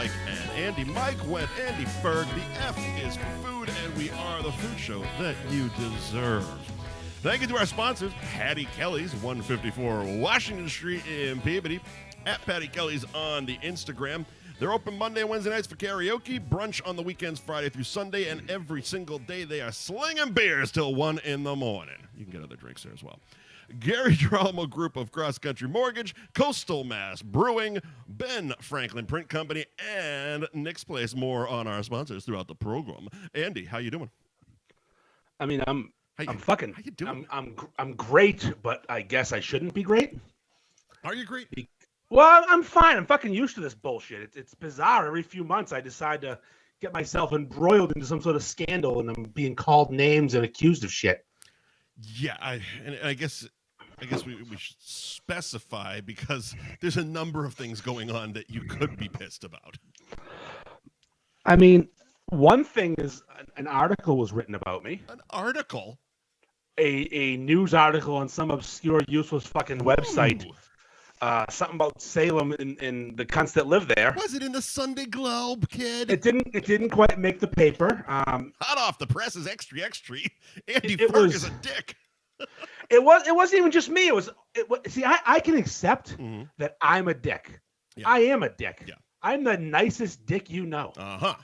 Mike and Andy. Mike, Wendt, Andy Ferg. The F is for food, and we are the food show that you deserve. Thank you to our sponsors, Patty Kelly's, 154 Washington Street in Peabody, at Patty Kelly's on the Instagram. They're open Monday and Wednesday nights for karaoke, brunch on the weekends, Friday through Sunday, and every single day they are slinging beers till 1 in the morning. You can get other drinks there as well. Gary Girolamo Group of Cross Country Mortgage, Coastal Mass Brewing, Ben Franklin Print Company, and Nick's Place. More on our sponsors throughout the program. Andy, how you doing? I mean, I'm fucking. How you doing? I'm great, but I guess I shouldn't be great. Are you great? Well, I'm fine. I'm fucking used to this bullshit. It's bizarre. Every few months, I decide to get myself embroiled into some sort of scandal, and I'm being called names and accused of shit. Yeah, I guess we should specify, because there's a number of things going on that you could be pissed about. I mean, one thing is an article was written about me. An article? A news article on some obscure, useless fucking website. Ooh. Something about Salem and the cunts that live there. Was it in the Sunday Globe, kid? It didn't quite make the paper. Hot off the press is extra. Andy Ferg is a dick. It wasn't even just me. It was see, I can accept that I'm a dick. Yeah. I am a dick. Yeah. I'm the nicest dick you know. Uh-huh.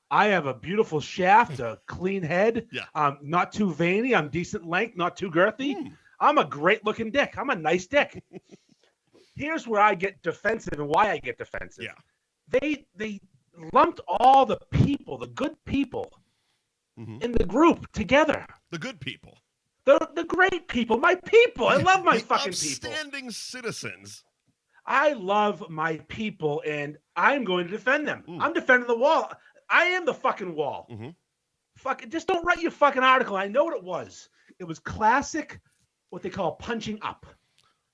I have a beautiful shaft, a clean head. Yeah. I'm not too veiny. I'm decent length, not too girthy. I'm a great looking dick. I'm a nice dick. Here's where I get defensive and why I get defensive. Yeah. They lumped all the people, the good people, in the group together. The good people. The great people, my people. I love my fucking people. Upstanding citizens. I love my people, and I'm going to defend them. I'm defending the wall. I am the fucking wall. Fuck, just don't write your fucking article. I know what it was. It was classic, what they call punching up.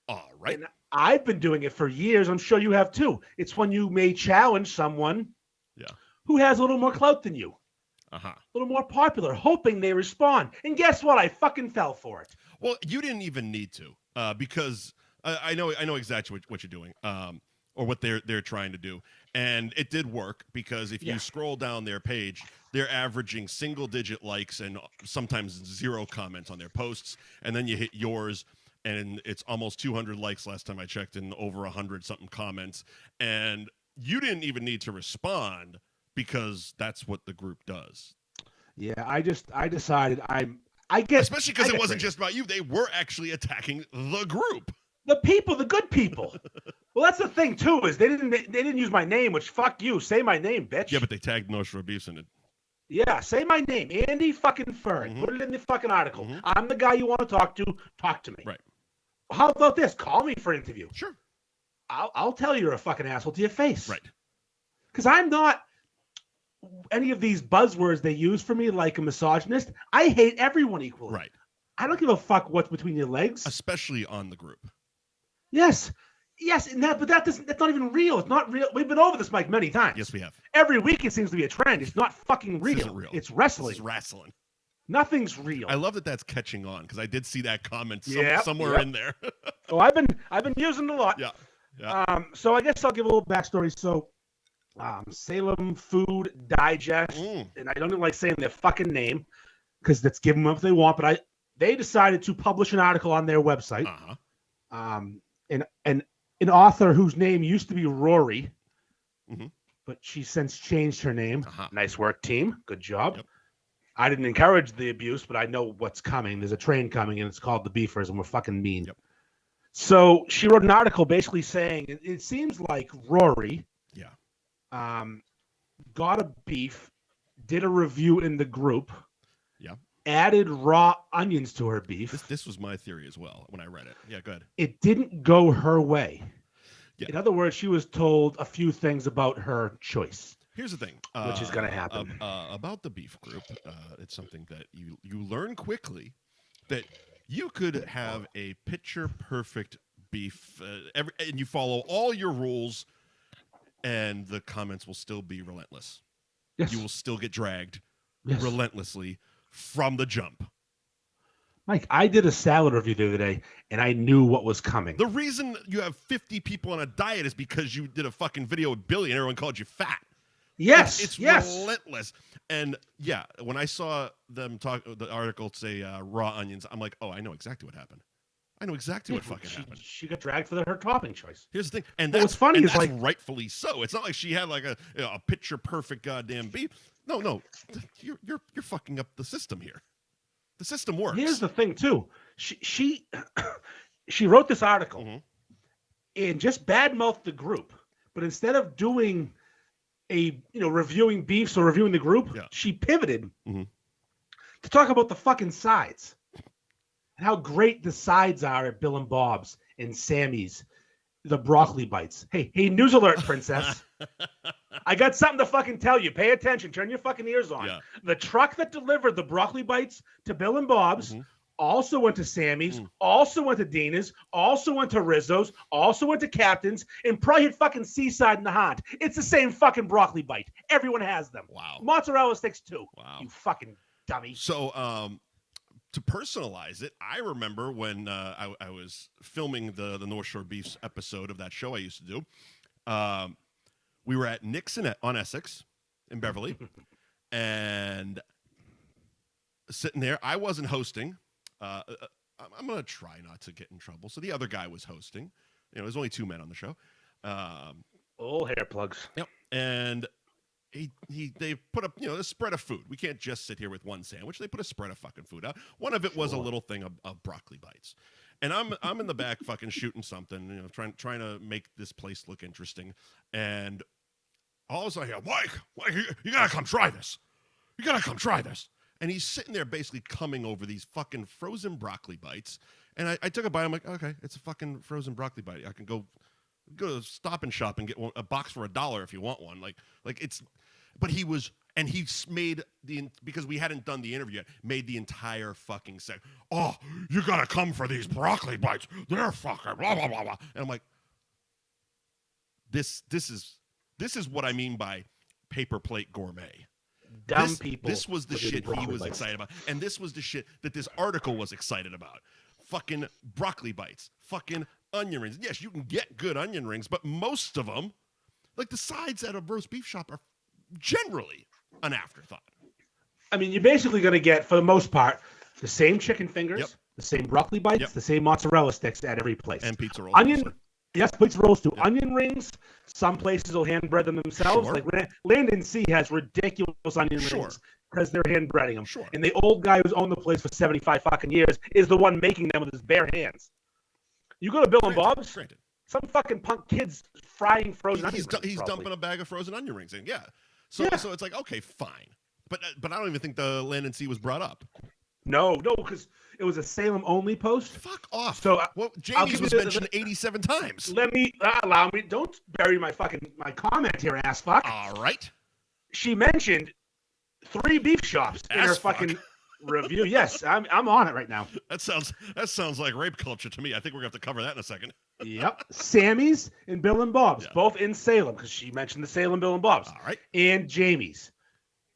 All right. And I've been doing it for years. I'm sure you have too. It's when you may challenge someone who has a little more clout than you. A little more popular, hoping they respond. And guess what? I fucking fell for it. Well, you didn't even need to, because I know exactly what you're doing, or what they're trying to do, and it did work, because if you scroll down their page, they're averaging single-digit likes and sometimes 0 comments on their posts, and then you hit yours, and it's almost 200 likes last time I checked, and over 100-something comments, and you didn't even need to respond, because that's what the group does. Yeah, I decided I get, especially because it wasn't just about you. They were actually attacking the group. The people, the good people. Well, that's the thing too, is they didn't use my name, which fuck you. Say my name, bitch. Yeah, but they tagged North Shore Beefs in it. Yeah, say my name, Andy fucking Ferg. Put it in the fucking article. I'm the guy you want to talk to. Talk to me. Right. How about this? Call me for an interview. Sure. I'll tell you you're a fucking asshole to your face. Right. Because I'm not any of these buzzwords they use for me, like a misogynist. I hate everyone equally. Right. I don't give a fuck what's between your legs. Especially on the group. Yes, and that's not even real. It's not real. We've been over this, Mike, many times. Yes, we have. Every week it seems to be a trend. It's not fucking real. This isn't real. It's wrestling. This is wrestling. Nothing's real. I love that that's catching on, because I did see that comment somewhere in there. Oh, I've been using it a lot. Yeah. So I guess I'll give a little backstory. So, Salem Food Digest, and I don't even like saying their fucking name, because that's giving them what they want. But they decided to publish an article on their website. An author whose name used to be Rory, but she's since changed her name. Nice work, team. Good job. Yep. I didn't encourage the abuse, but I know what's coming. There's a train coming, and it's called the Beefers, and we're fucking mean. Yep. So she wrote an article basically saying it seems like Rory got a beef, did a review in the group, added raw onions to her beef. This was my theory as well when I read it. Yeah, go ahead. It didn't go her way. Yeah. In other words, she was told a few things about her choice. Here's the thing. Which is going to happen. About the beef group, it's something that you learn quickly, that you could have a picture-perfect beef, and you follow all your rules, and the comments will still be relentless. Yes. You will still get dragged relentlessly from the jump. Mike, I did a salad review the other day, and I knew what was coming. The reason you have 50 people on a diet is because you did a fucking video with Billy, and everyone called you fat. Yes, It's yes. relentless. And yeah, when I saw them talk, the article say raw onions, I'm like, oh, I know exactly what happened. I know exactly what fucking happened. She got dragged for her topping choice. Here's the thing, and what's funny is that's rightfully so. It's not like she had like a picture perfect goddamn beef. No, you're fucking up the system here. The system works. Here's the thing too. She she wrote this article and just badmouthed the group, but instead of doing reviewing beefs or reviewing the group, she pivoted to talk about the fucking sides and how great the sides are at Bill and Bob's and Sammy's, the broccoli bites. Hey, news alert, princess. I got something to fucking tell you. Pay attention. Turn your fucking ears on. Yeah. The truck that delivered the broccoli bites to Bill and Bob's also went to Sammy's, also went to Dina's, also went to Rizzo's, also went to Captain's, and probably hit fucking Seaside in the Hunt. It's the same fucking broccoli bite. Everyone has them. Wow. Mozzarella sticks too. Wow. You fucking dummy. So, to personalize it, I remember when I was filming the North Shore Beefs episode of that show I used to do. We were at Nixon on Essex in Beverly, and sitting there. I wasn't hosting. I'm going to try not to get in trouble. So the other guy was hosting. There's only two men on the show. Old hair plugs. Yep. And they put up, a spread of food. We can't just sit here with one sandwich. They put a spread of fucking food out. One of it was a little thing of broccoli bites. And I'm in the back fucking shooting something, trying to make this place look interesting. And all of a sudden I hear, Mike, you gotta come try this. You gotta come try this. And he's sitting there basically coming over these fucking frozen broccoli bites. And I took a bite. I'm like, okay, it's a fucking frozen broccoli bite. I can go to Stop and Shop and get a box for $1 if you want one. But he was, and he made because we hadn't done the interview yet, made the entire fucking set. Oh, you gotta come for these broccoli bites. They're fucking blah, blah, blah, blah. And I'm like, this is what I mean by paper plate gourmet. Dumb people. This was the shit he was excited about. And this was the shit that this article was excited about. Fucking broccoli bites. Fucking onion rings. Yes, you can get good onion rings, but most of them, like the sides at a roast beef shop, are generally an afterthought. I mean, you're basically going to get, for the most part, the same chicken fingers, the same broccoli bites, the same mozzarella sticks at every place. And pizza rolls. Yes, pizza rolls too. Yep. Onion rings, some places will hand bread them themselves. Sure. Like Land and Sea has ridiculous onion rings because they're hand breading them. Sure. And the old guy who's owned the place for 75 fucking years is the one making them with his bare hands. You go to Bill and Bob's, some fucking punk kid's frying frozen onion rings. He's dumping a bag of frozen onion rings in, So it's like, okay, fine. But I don't even think the Land and Sea was brought up. No, because it was a Salem only post. Fuck off. So Jamie's was mentioned 87 times. Let me allow me. Don't bury my comment here, ass fuck. All right. She mentioned 3 beef shops in her fucking review. Yes, I'm on it right now. That sounds like rape culture to me. I think we're gonna have to cover that in a second. Yep. Sammy's and Bill and Bob's, both in Salem, because she mentioned the Salem Bill and Bob's. All right. And Jamie's.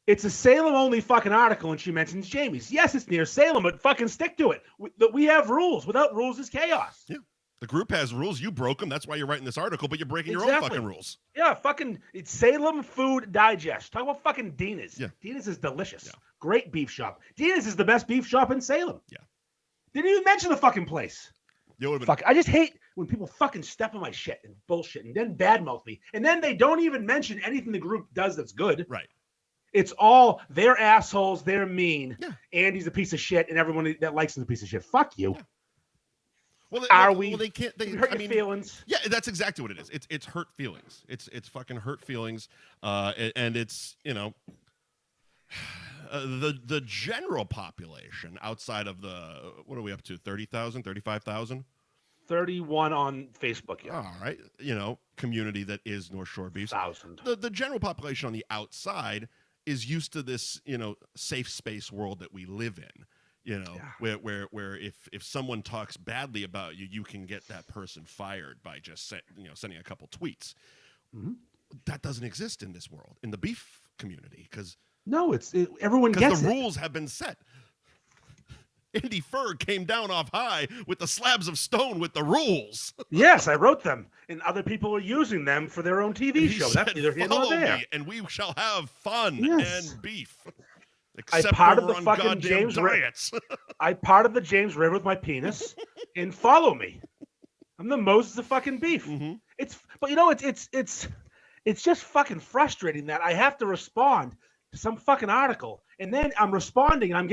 It's a Salem-only fucking article, and she mentions Jamie's. Yes, it's near Salem, but fucking stick to it. We have rules. Without rules is chaos. Yeah. The group has rules. You broke them. That's why you're writing this article, but you're breaking your own fucking rules. Yeah, it's Salem Food Digest. Talk about fucking Dina's. Yeah. Dina's is delicious. Yeah. Great beef shop. Dina's is the best beef shop in Salem. Yeah. Didn't even mention the fucking place. Fuck, I just hate when people fucking step on my shit and bullshit and then badmouth me. And then they don't even mention anything the group does that's good. Right. It's all they're assholes, they're mean. Yeah. Andy's a piece of shit, and everyone that likes him is a piece of shit. Fuck you. Yeah. They can't. They hurt your feelings. Yeah, that's exactly what it is. It's hurt feelings. It's fucking hurt feelings. And it's the general population outside of what are we up to? 30,000, 35,000. 31 on Facebook. Yeah. All right. Community that is North Shore Beefs. 1,000. The general population on the outside is used to this, safe space world that we live in, where if someone talks badly about you, you can get that person fired by just sending a couple tweets. Mm-hmm. That doesn't exist in this world, in the beef community, because everyone gets the rules have been set. Andy Ferg came down off high with the slabs of stone with the rules. Yes, I wrote them, and other people are using them for their own TV show. Said, That's neither here nor there. Me, and we shall have fun and beef. I parted the fucking James River. I parted the James River with my penis, and follow me. I'm the Moses of fucking beef. Mm-hmm. But you know, it's just fucking frustrating that I have to respond to some fucking article, and then I'm responding, and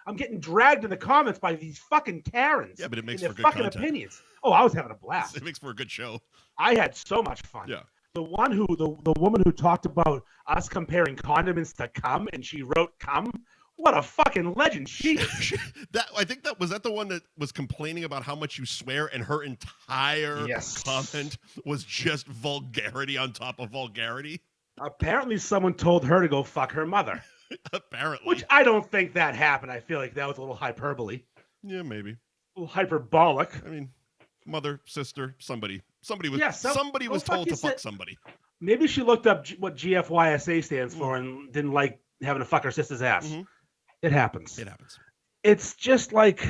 I'm getting dragged in the comments by these fucking Karens. Yeah, but it makes for good fucking content. Opinions. Oh, I was having a blast. It makes for a good show. I had so much fun. Yeah. The woman who talked about us comparing condiments to cum, and she wrote cum. What a fucking legend she is. I think that was the one that was complaining about how much you swear, and her entire comment was just vulgarity on top of vulgarity. Apparently someone told her to go fuck her mother. Apparently. Which I don't think that happened. I feel like that was a little hyperbole. Yeah, maybe. A little hyperbolic. I mean, mother, sister, somebody was told to fuck somebody. Maybe she looked up what GFYSA stands for and didn't like having to fuck her sister's ass. Mm-hmm. It happens. It's just like,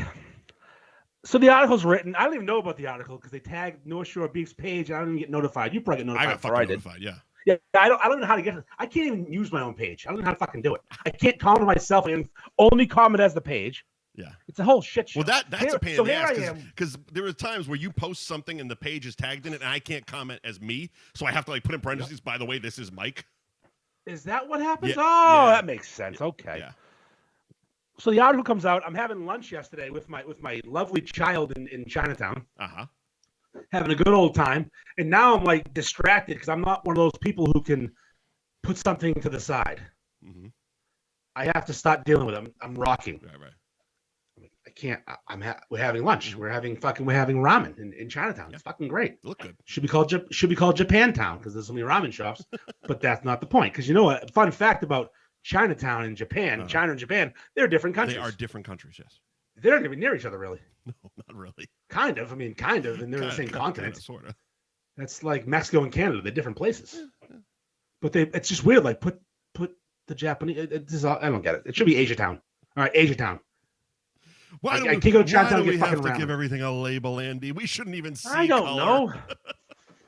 so the article's written. I don't even know about the article because they tagged North Shore Beef's page. And I didn't even get notified. You probably get notified. I got fucking notified. Yeah. Yeah, I don't know how to get it. I can't even use my own page. I don't know how to fucking do it. I can't comment myself and only comment as the page. Yeah. It's a whole shit show. Well, that's a pain in the ass because there are times where you post something and the page is tagged in it and I can't comment as me. So I have to like put in parentheses, by the way, this is Mike. Is that what happens? Yeah. Oh, that makes sense. Okay. Yeah. So the article comes out. I'm having lunch yesterday with my lovely child in Chinatown. Uh-huh. Having a good old time. And now I'm like distracted because I'm not one of those people who can put something to the side. Mm-hmm. I have to start dealing with it. I'm rocking. Right. I can't. We're having lunch. We're having ramen in Chinatown. Yeah. It's fucking great. Look good. Should be called Japantown because there's so many ramen shops. But that's not the point. Because you know what? Fun fact about Chinatown and Japan, China and Japan, they're different countries. They are different countries. Yes. They're going to be near each other, really. No, not really. Kind of. I mean, kind of, and they're the same continent. Sort of. That's like Mexico and Canada. They're different places. Yeah. But it's just weird. Like put the Japanese. I don't get it. It should be Asia Town. All right, Asia Town. Why do we have to give everything a label, Andy? We shouldn't even see I don't know.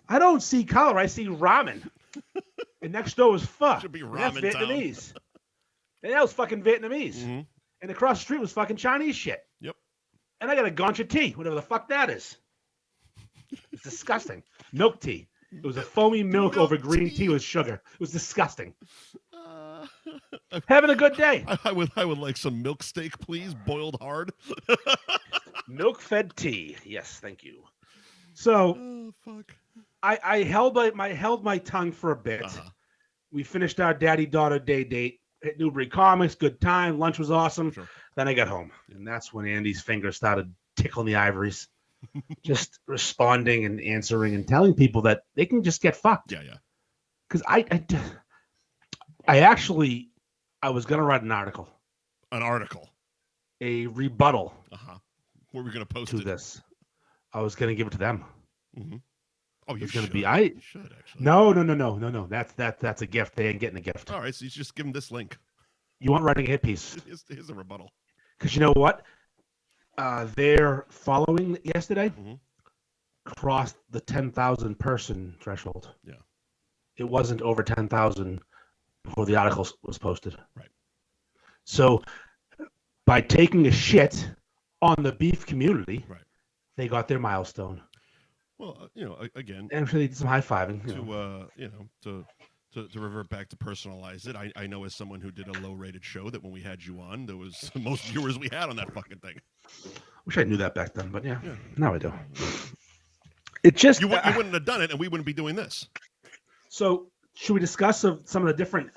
I don't see color. I see ramen. And next door is pho. Should be ramen. That's Vietnamese. And that was fucking Vietnamese. Mm-hmm. And across the street was fucking Chinese shit. Yep. And I got a gongcha tea, whatever the fuck that is. It's disgusting. Milk tea. It was a foamy milk over green tea with sugar. It was disgusting. Having a good day. I would like some milk steak, please, boiled hard. Milk-fed tea. Yes, thank you. So, fuck. I held my tongue for a bit. Uh-huh. We finished our daddy-daughter day date at Newbury Comics. Good time. Lunch was awesome. Sure. Then I got home, and that's when Andy's fingers started tickling the ivories, just responding and answering and telling people that they can just get fucked. Yeah. Because I was gonna write an article. A rebuttal. Uh-huh. Where are we gonna post to it? this? I was gonna give it to them. Mm-hmm. Oh, you should. Gonna be, you should actually. No. That's a gift. They ain't getting a gift. All right, so you just give them this link. You want writing a hit piece? Here's a rebuttal. Because you know what? Their following yesterday crossed the 10,000 person threshold. Yeah. It wasn't over 10,000 before the article was posted. Right. So by taking a shit on the beef community, they got their milestone. Well, again, and they did some high fiving. To revert back to personalize it, I know as someone who did a low-rated show that when we had you on, there was the most viewers we had on that fucking thing. Wish I knew that back then, but yeah. Now I do. It just you wouldn't have done it, and we wouldn't be doing this. So, should we discuss some of the different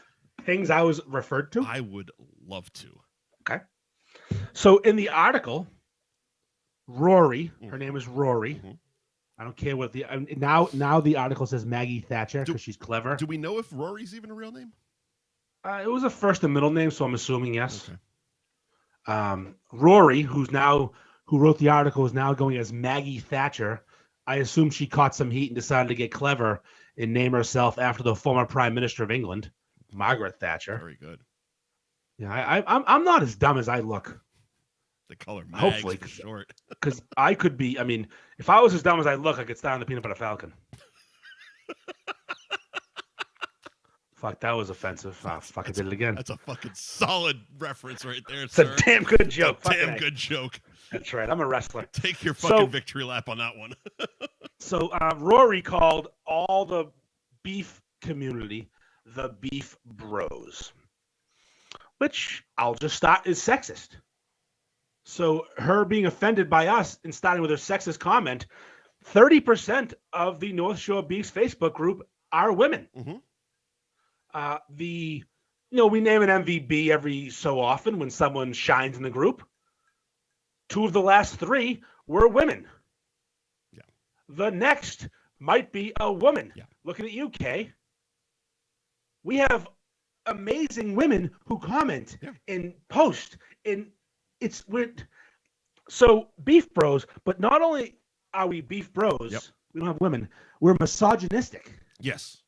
things I was referred to? I would love to. Okay. So, in the article, Rory, her name is Rory. Mm-hmm. I don't care what now the article says Maggie Thatcher because she's clever. Do we know if Rory's even a real name? It was a first and middle name, so I'm assuming yes. Okay. Rory, who wrote the article, is now going as Maggie Thatcher. I assume she caught some heat and decided to get clever and name herself after the former Prime Minister of England, Margaret Thatcher. Very good. Yeah, I'm not as dumb as I look. They call her Mags Hopefully, for short. Because I could be. I mean, if I was as dumb as I look, I could star in the Peanut Butter Falcon. Fuck, that was offensive. Fuck, I did it again. That's a fucking solid reference right there, it's sir. a damn good joke. Damn good joke. That's right. I'm a wrestler. Take your fucking victory lap on that one. So Rory called all the beef community the beef bros, which I'll just start is sexist. So her being offended by us and starting with her sexist comment, 30% of the North Shore Beefs Facebook group are women. Mm-hmm. We name an MVB every so often when someone shines in the group. 2 of the last 3 were women. Yeah. The next might be a woman. Yeah. Looking at you, Kay. We have amazing women who comment and post, and it's weird. So beef bros, but not only are we beef bros, we don't have women. We're misogynistic. Yes.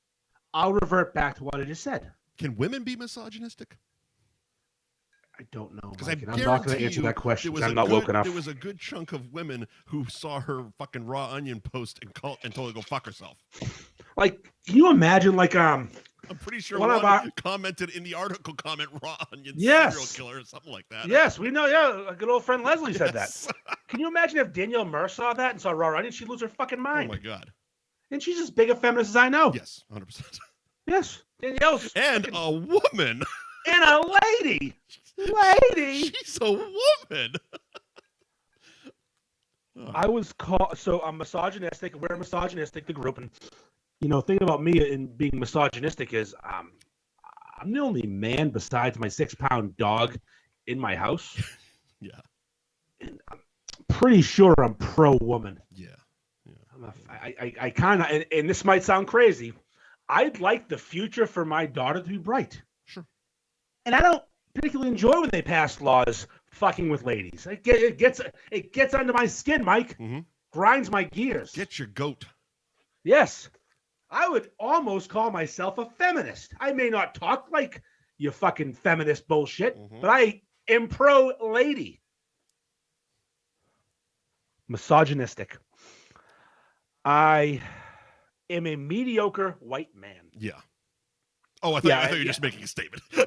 I'll revert back to what I just said. Can women be misogynistic? I don't know. Because I'm not going to answer that question. I'm not woke enough. There was a good chunk of women who saw her fucking raw onion post and told her to go fuck herself. Like, can you imagine? Like, I'm pretty sure one commented in the article comment raw onion serial killer or something like that. Yes, we know. Yeah, a good old friend Leslie said that. Can you imagine if Danielle Murr saw that and saw raw onion? She'd lose her fucking mind. Oh my god. And she's as big a feminist as I know. Yes, 100%. Yes, Danielle's and a woman. And a lady. She's a woman. I was called. So I'm misogynistic. We're misogynistic, the group, and thinking about me and being misogynistic is I'm the only man besides my 6-pound dog in my house. Yeah. And I'm pretty sure I'm pro-woman. Yeah. I kind of, and this might sound crazy, I'd like the future for my daughter to be bright. Sure. And I don't particularly enjoy when they pass laws fucking with ladies. It gets under my skin, Mike. Mm-hmm. Grinds my gears. Get your goat. Yes. I would almost call myself a feminist. I may not talk like you fucking feminist bullshit, but I am pro-lady. Misogynistic. I am a mediocre white man. Yeah. Oh, I thought you were just making a statement. No,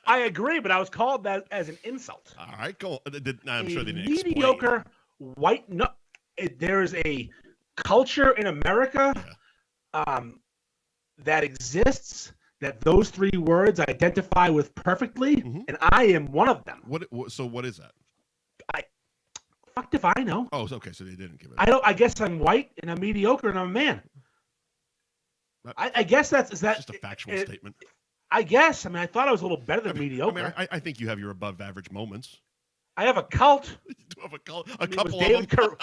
I agree, but I was called that as an insult. All right, go. I'm sure they didn't mediocre explain. White. No, there is a culture in America that exists that those 3 words identify with perfectly, and I am one of them. So what is that? Fucked if I know. Oh, okay. So they didn't give it. I guess I'm white and I'm mediocre and I'm a man. I guess that's just a factual statement. I guess. I mean, I thought I was a little better than mediocre. I think you have your above average moments. I have a cult. You do have a cult. A couple of them.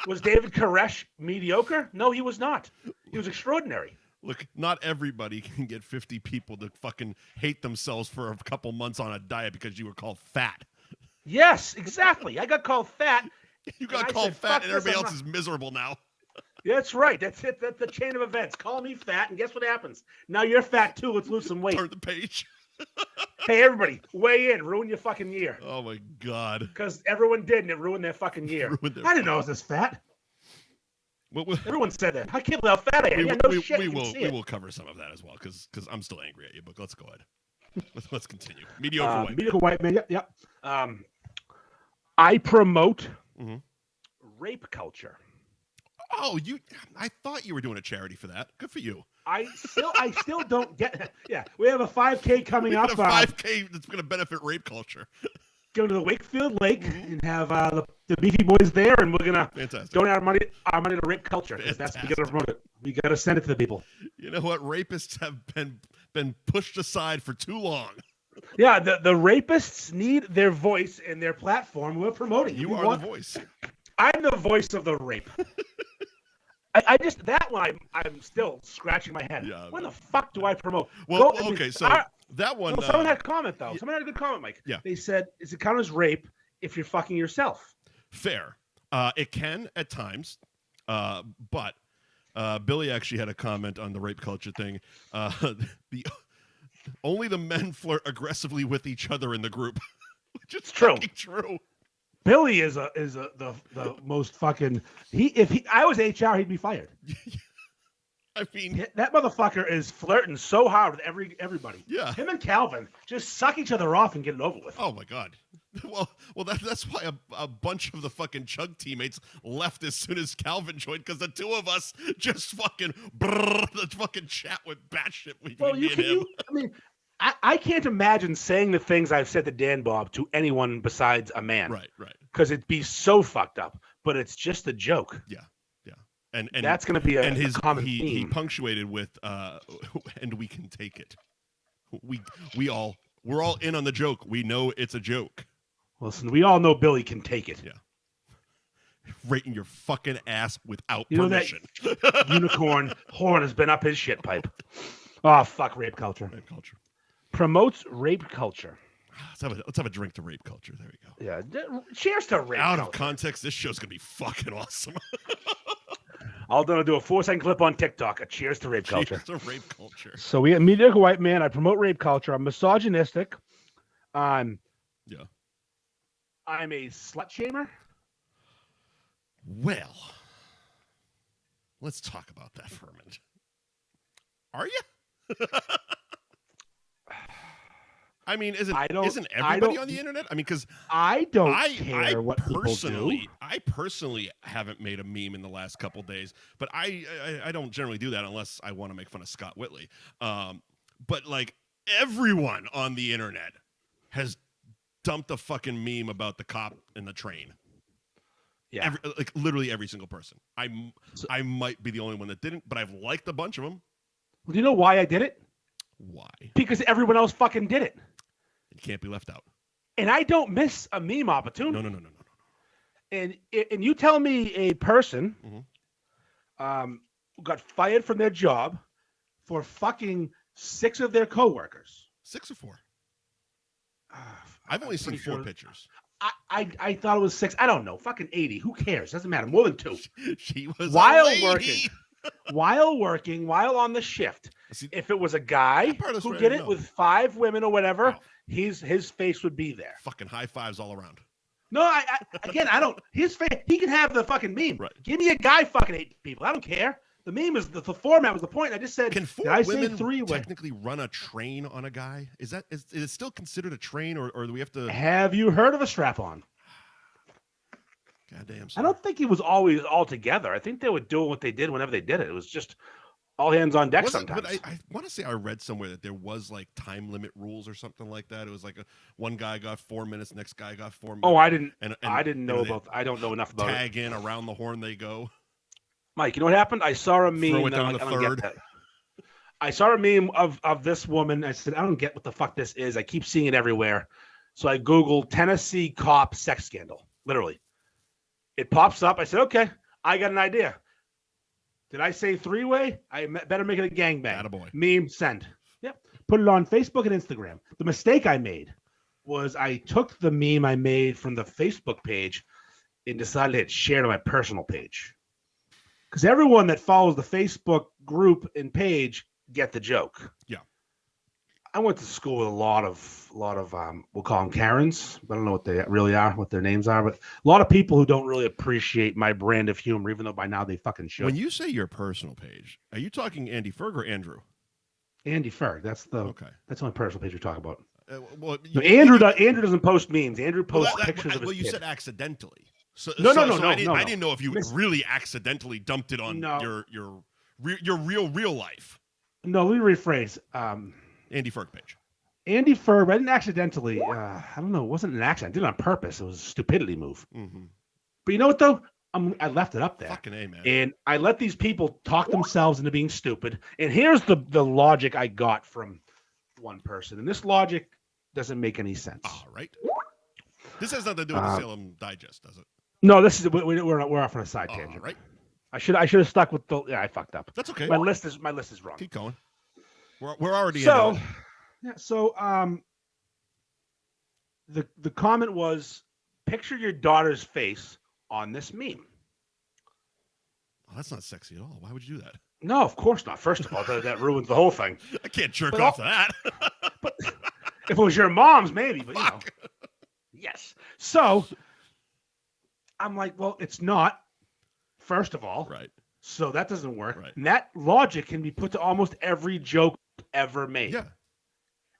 Was David Koresh mediocre? No, he was not. He was extraordinary. Look, not everybody can get 50 people to fucking hate themselves for a couple months on a diet because you were called fat. Yes, exactly. I got called fat. You got called fat, and everybody else is miserable now. That's right. That's it. That's the chain of events. Call me fat, and guess what happens? Now you're fat too. Let's lose some weight. Turn the page. Hey, everybody, weigh in. Ruin your fucking year. Oh my god. Because everyone did, and it ruined their fucking year. I didn't know I was this fat. Everyone said that. I can't believe how fat I am. We will cover some of that as well, because I'm still angry at you. But let's go ahead. Let's continue. Mediocre white man. Yep. I promote rape culture. Oh, I thought you were doing a charity for that. Good for you. I still don't get. Yeah, we have a 5K coming up. A 5K that's going to benefit rape culture. Go to the Wakefield Lake and have the Beefy Boys there, and we're gonna donate our money to rape culture. That's we gotta promote it. We gotta send it to the people. You know what? Rapists have been pushed aside for too long. Yeah, the rapists need their voice and their platform. We're promoting. You are the voice. I'm the voice of the rape. I just that one I'm still scratching my head. Yeah, when the fuck do I promote? Well, that one. No, someone had a comment though. Someone had a good comment, Mike. Yeah. They said, "Is it count as rape if you're fucking yourself?" Fair. It can at times, but Billy actually had a comment on the rape culture thing. Only the men flirt aggressively with each other in the group, which is true. True. Billy is the most fucking. If I was HR, he'd be fired. I mean, that motherfucker is flirting so hard with everybody. Yeah. Him and Calvin just suck each other off and get it over with. Oh my God. Well, that's why a bunch of the fucking Chug teammates left as soon as Calvin joined, because the two of us just fucking the fucking chat with batshit between me and him. I mean, I can't imagine saying the things I've said to Dan Bob to anyone besides a man. Right. Because it'd be so fucked up. But it's just a joke. Yeah. And that's going to be a common theme. He punctuated with and we can take it. We're all in on the joke. We know it's a joke. Listen, we all know Billy can take it. Yeah. Right in your fucking ass without permission. That unicorn horn has been up his shit pipe. Oh, fuck rape culture. Rape culture. Promotes rape culture. Let's have a drink to rape culture. There we go. Yeah. Cheers to rape Out culture. Of context, this show's going to be fucking awesome. I'll do a 4-second clip on TikTok. A cheers to rape culture. Cheers to rape culture. So we have mediocre white man. I promote rape culture. I'm misogynistic. I'm a slut shamer. Well, let's talk about that for a minute. Are you? I mean, isn't everybody on the internet? I mean, because I don't care what people do. I personally haven't made a meme in the last couple days, but I don't generally do that unless I want to make fun of Scott Whitley. But like everyone on the internet has dumped a fucking meme about the cop in the train. Yeah, literally every single person. I might be the only one that didn't, but I've liked a bunch of them. Well, do you know why I did it? Why? Because everyone else fucking did it. You can't be left out. And I don't miss a meme opportunity. No. And you tell me a person got fired from their job for fucking 6 of their coworkers. 6 or 4? I've only seen 4 pictures. I thought it was 6. I don't know. Fucking 80. Who cares? Doesn't matter. More than 2. She was while a lady. working. While on the shift. See, if it was a guy who did it with 5 women or whatever, his face would be there. Fucking high fives all around. No, I don't. His face. He can have the fucking meme. Right. Give me a guy fucking 8 people. I don't care. The meme is the format was the point. I just said. Can 4 women technically run a train on a guy? Is it still considered a train, or do we have to? Have you heard of a strap-on? Goddamn. I don't think it was always all together. I think they were doing what they did whenever they did it. It was just all hands on deck sometimes. But I want to say I read somewhere that there was like time limit rules or something like that. It was like one guy got 4 minutes, next guy got 4 minutes. Oh, I didn't. And I didn't know about. I don't know enough about it. Tag in around the horn they go. Mike, you know what happened? I saw a meme. Throw it down the third. I saw a meme of this woman. I said, I don't get what the fuck this is. I keep seeing it everywhere. So I Googled Tennessee cop sex scandal. Literally. It pops up. I said, okay, I got an idea. Did I say 3-way? I better make it a gangbang. Attaboy. Meme send. Yep. Put it on Facebook and Instagram. The mistake I made was I took the meme I made from the Facebook page and decided to hit share to my personal page. Because everyone that follows the Facebook group and page get the joke. Yeah. I went to school with a lot of we'll call them Karens. I don't know what they really are, what their names are, but a lot of people who don't really appreciate my brand of humor, even though by now they fucking should. When you say your personal page, are you talking Andy Ferg or Andrew? Andy Ferg. That's the only personal page we talk about. Andrew doesn't post memes. Andrew posts pictures of his kid. Said accidentally. No. I didn't know if you really accidentally dumped it on your real life. No, let me rephrase. Andy Ferg page. Andy Ferg, I didn't accidentally. I don't know. It wasn't an accident. I did it on purpose. It was a stupidity move. Mm-hmm. But you know what, though? I left it up there. Fucking A, man. And I let these people talk themselves into being stupid. And here's the logic I got from one person. And this logic doesn't make any sense. All right. This has nothing to do with the Salem Digest, does it? No, this is we're off on a side tangent. Right. I should have stuck with the. Yeah, I fucked up. That's okay. My list is wrong. Keep going. We're already so. Yeah. So the comment was, picture your daughter's face on this meme. Oh, that's not sexy at all. Why would you do that? No, of course not. First of all, that ruins the whole thing. I can't jerk off to that. But if it was your mom's, maybe. But you know. Yes. So I'm like, well, it's not, first of all. Right. So that doesn't work. Right. And that logic can be put to almost every joke ever made. Yeah.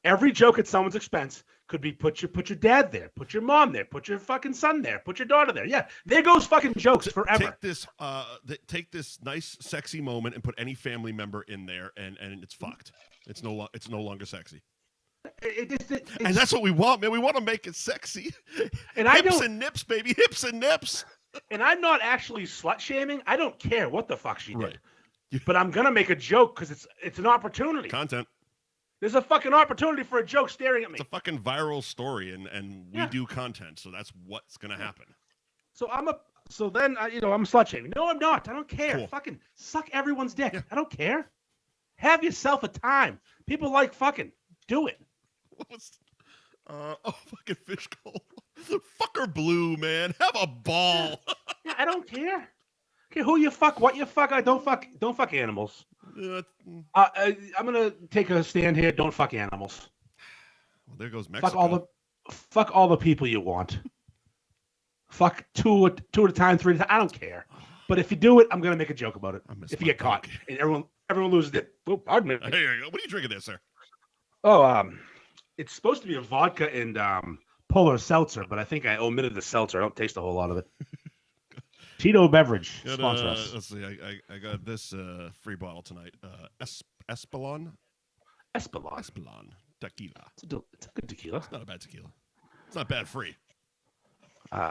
Every joke at someone's expense could be put your dad there, put your mom there, put your fucking son there, put your daughter there. Yeah, there goes fucking jokes forever. Take this nice sexy moment and put any family member in there, and it's fucked. It's no longer sexy. And that's what we want, man. We want to make it sexy. And hips and nips, baby, hips and nips. And I'm not actually slut shaming. I don't care what the fuck she did. Right. But I'm gonna make a joke because it's an opportunity. Content. There's a fucking opportunity for a joke staring at me. It's a fucking viral story, and we do content, so that's what's gonna happen. So I'm slut shaming. No, I'm not. I don't care. Cool. Fucking suck everyone's dick. Yeah. I don't care. Have yourself a time. People like fucking. Do it. Fucking fish coal. Fucker blue, man. Have a ball. Yeah, I don't care. Okay, who you fuck, what you fuck. I don't fuck animals. I'm gonna take a stand here. Don't fuck animals. Well, there goes Mexico. Fuck all the people you want. Fuck two at a time, 3 at a time. I don't care. But if you do it, I'm gonna make a joke about it. If you get caught, and everyone loses it. Oh, pardon me. Here you go. What are you drinking there, sir? Oh, it's supposed to be a vodka and polar seltzer, but I think I omitted the seltzer. I don't taste a whole lot of it. Tito Beverage sponsor us. Let's see. I got this free bottle tonight. Espolon tequila. It's a good tequila. It's not a bad tequila. It's not bad free.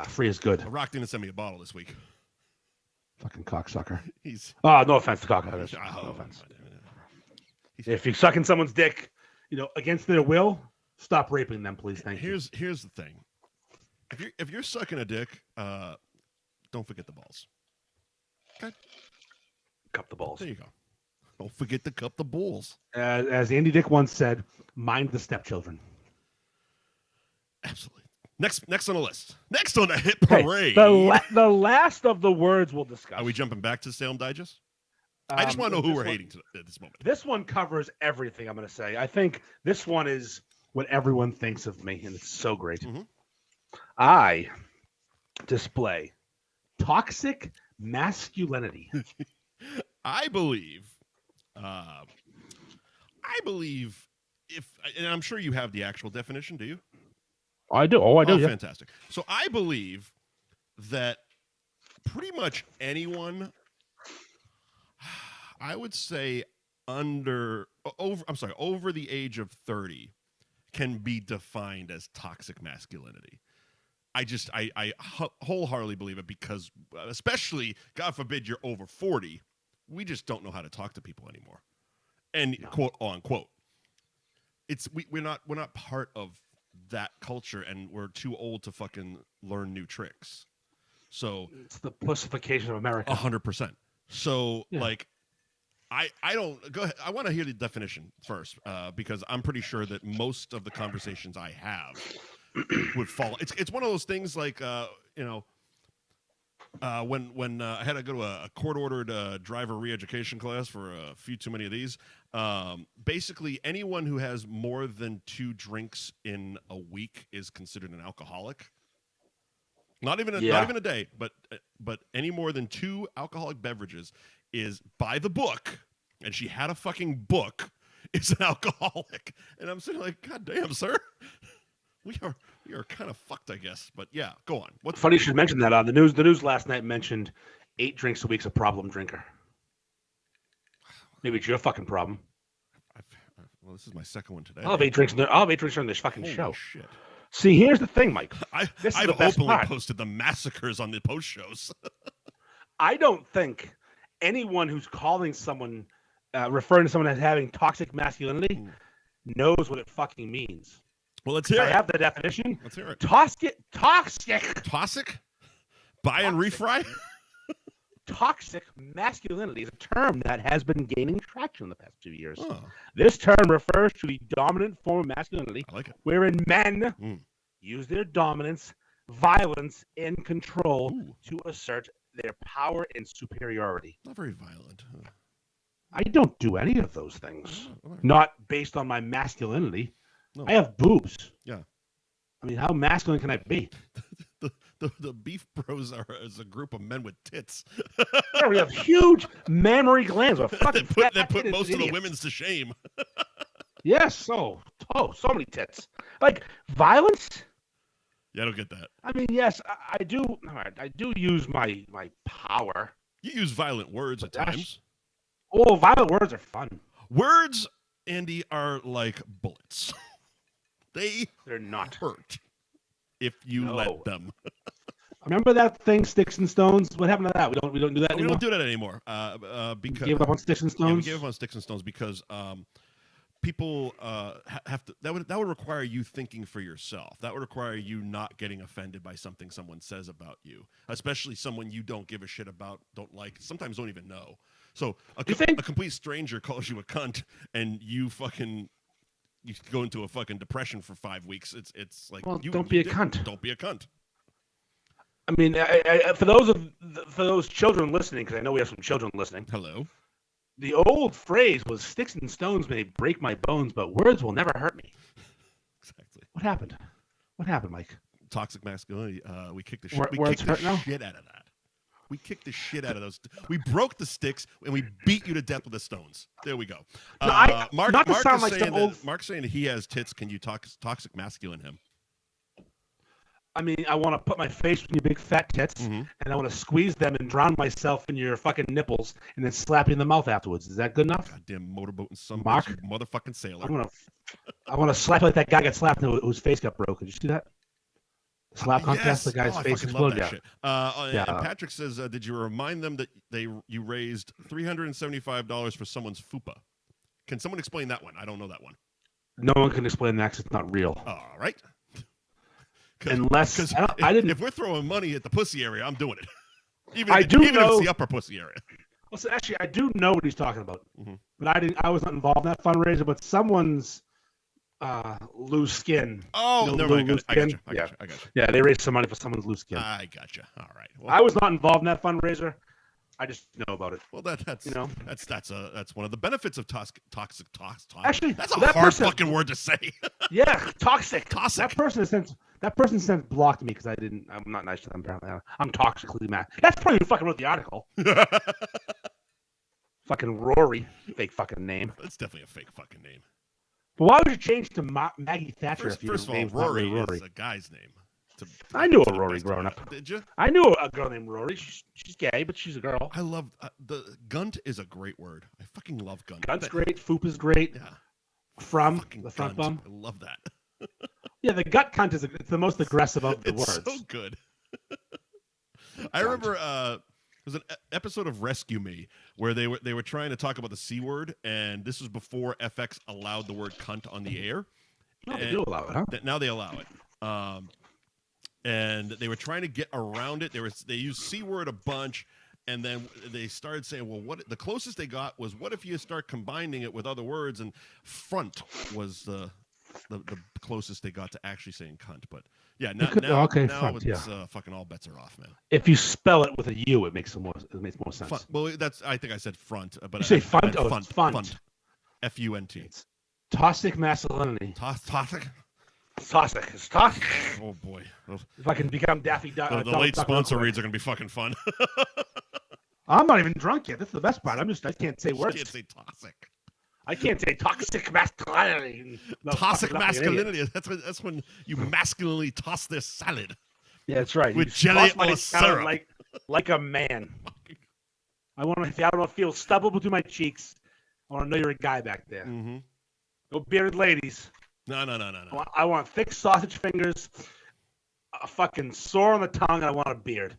Free is good. Rock didn't send me a bottle this week. Fucking cocksucker. No offense to cocksuckers. No offense. If you're sucking someone's dick, against their will, stop raping them, please. Thank you. Here's the thing. If you're sucking a dick, don't forget the balls. Okay. Cup the balls. There you go. Don't forget to cup the balls. As Andy Dick once said, mind the stepchildren. Absolutely. Next on the list. Next on the hit parade. The last of the words we'll discuss. Are we jumping back to Salem Digest? I just want to know who we're hating at this moment. This one covers everything, I'm going to say. I think this one is what everyone thinks of me, and it's so great. Mm-hmm. I display toxic masculinity. I believe and I'm sure you have the actual definition, do you? I do. Oh, I do. Oh, yeah. Fantastic. So I believe that pretty much anyone, I would say over the age of 30 can be defined as toxic masculinity. I wholeheartedly believe it because, especially, God forbid, you're over 40, we just don't know how to talk to people anymore. And quote unquote, we're not part of that culture, and we're too old to fucking learn new tricks. So it's the pussification of America. 100%. So I don't go ahead. I want to hear the definition first because I'm pretty sure that most of the conversations I have would fall. It's one of those things like when I had to go to a court-ordered driver re-education class for a few too many of these. Basically, anyone who has more than 2 drinks in a week is considered an alcoholic. Not even a day, but any more than 2 alcoholic beverages is by the book, and she had a fucking book, is an alcoholic. And I'm sitting like, God damn, sir. We are kind of fucked, I guess. But yeah, go on. What's funny you should mention that. The news last night mentioned 8 drinks a week's a problem drinker. Maybe it's your fucking problem. Well, this is my second one today. I'll have 8 drinks during this fucking show. Shit. See, here's the thing, Mike. I've openly posted the massacres on the post shows. I don't think anyone who's calling someone, referring to someone as having toxic masculinity, knows what it fucking means. Well, let's hear it. I have the definition. Let's hear it. Toxic. Toxic? Buy and refry? Toxic masculinity is a term that has been gaining traction in the past 2 years. Oh. This term refers to the dominant form of masculinity, I like it, wherein men use their dominance, violence, and control to assert their power and superiority. Not very violent. I don't do any of those things. Not based on my masculinity. No. I have boobs. Yeah. I mean, how masculine can I be? The beef bros are as a group of men with tits. Yeah, we have huge mammary glands. That put most of the women's to shame. Yes, so many tits. Like violence. Yeah, I don't get that. I mean, yes, I do. All right, I do use my power. You use violent words at times. Oh, violent words are fun. Words, Andy, are like bullets. They're not hurt if you let them. Remember that thing, Sticks and Stones? What happened to that? We don't do that anymore. We don't do that anymore. Because we gave up on Sticks and Stones. Yeah, we gave up on Sticks and Stones because people have to. That would require you thinking for yourself. That would require you not getting offended by something someone says about you, especially someone you don't give a shit about, don't like, sometimes don't even know. So a complete stranger calls you a cunt, and you go into a fucking depression for 5 weeks. It's like, don't be a cunt. Don't be a cunt. I mean, for those children listening, because I know we have some children listening. Hello. The old phrase was, "Sticks and stones may break my bones, but words will never hurt me." Exactly. What happened? What happened, Mike? Toxic masculinity. We kicked the shit. Shit out of that. We kicked the shit out of those. We broke the sticks and we beat you to death with the stones. There we go. Mark's saying he has tits. Can you toxic masculine him? I mean, I want to put my face in your big fat tits, and I want to squeeze them and drown myself in your fucking nipples, and then slap you in the mouth afterwards. Is that good enough? Goddamn motorboat and some Mark, motherfucking sailor. I want to slap like that guy got slapped whose face got broken. Did you see that? Slap contest, the guy's face exploded. Shit. And Patrick says, did you remind them that you raised $375 for someone's fupa? Can someone explain that one? I don't know that one. No one can explain that because it's not real. All right. Unless I didn't. If we're throwing money at the pussy area, I'm doing it. Even if it's the upper pussy area. Well, so actually, I do know what he's talking about, but I was not involved in that fundraiser. But someone's loose skin. Oh, no, I got you. I got you. Yeah, they raised some money for someone's loose skin. I got you. All right. Well, I was not involved in that fundraiser. I just know about it. Well, that's one of the benefits of toxic. Actually, that's a hard fucking word to say. Yeah, toxic. Toxic. That person has since blocked me because I'm not nice to them. Apparently, I'm toxically mad. That's probably who fucking wrote the article. Fucking Rory, fake fucking name. That's definitely a fake fucking name. But why would you change to Maggie Thatcher? First of all, Rory is a guy's name. I knew a Rory growing up. Did you? I knew a girl named Rory. She's gay, but she's a girl. I love the gunt is a great word. I fucking love gunt. Gunt's great. Foop is great. Yeah. From the front bum. I love that. Yeah, the gut cunt is it's the most aggressive of the words. It's so good. I remember there was an episode of Rescue Me where they were trying to talk about the C word, and this was before FX allowed the word cunt on the air. No, they do allow it, huh? Now they allow it. And they were trying to get around it. They used C word a bunch, and then they started saying, well, what the closest they got was, what if you start combining it with other words? And front was the closest they got to actually saying cunt. But yeah, now fucking all bets are off, man. If you spell it with a U, it makes more sense. Fun. Well, I think I said front, but you say funt. Funt. F-U-N-T. It's toxic masculinity. Toxic. Toxic. It's toxic. Oh boy. If I can become Daffy Duck. The late sponsor reads are gonna be fucking fun. I'm not even drunk yet. That's the best part. I can't say words. You can't say toxic. I can't say toxic masculinity. No, toxic masculinity. That's when you masculinely toss this salad. Yeah, that's right. With jelly or syrup. Like a man. I want to feel stubble between my cheeks. I want to know you're a guy back there. Mm-hmm. No bearded ladies. No. I want thick sausage fingers, a fucking sore on the tongue, and I want a beard.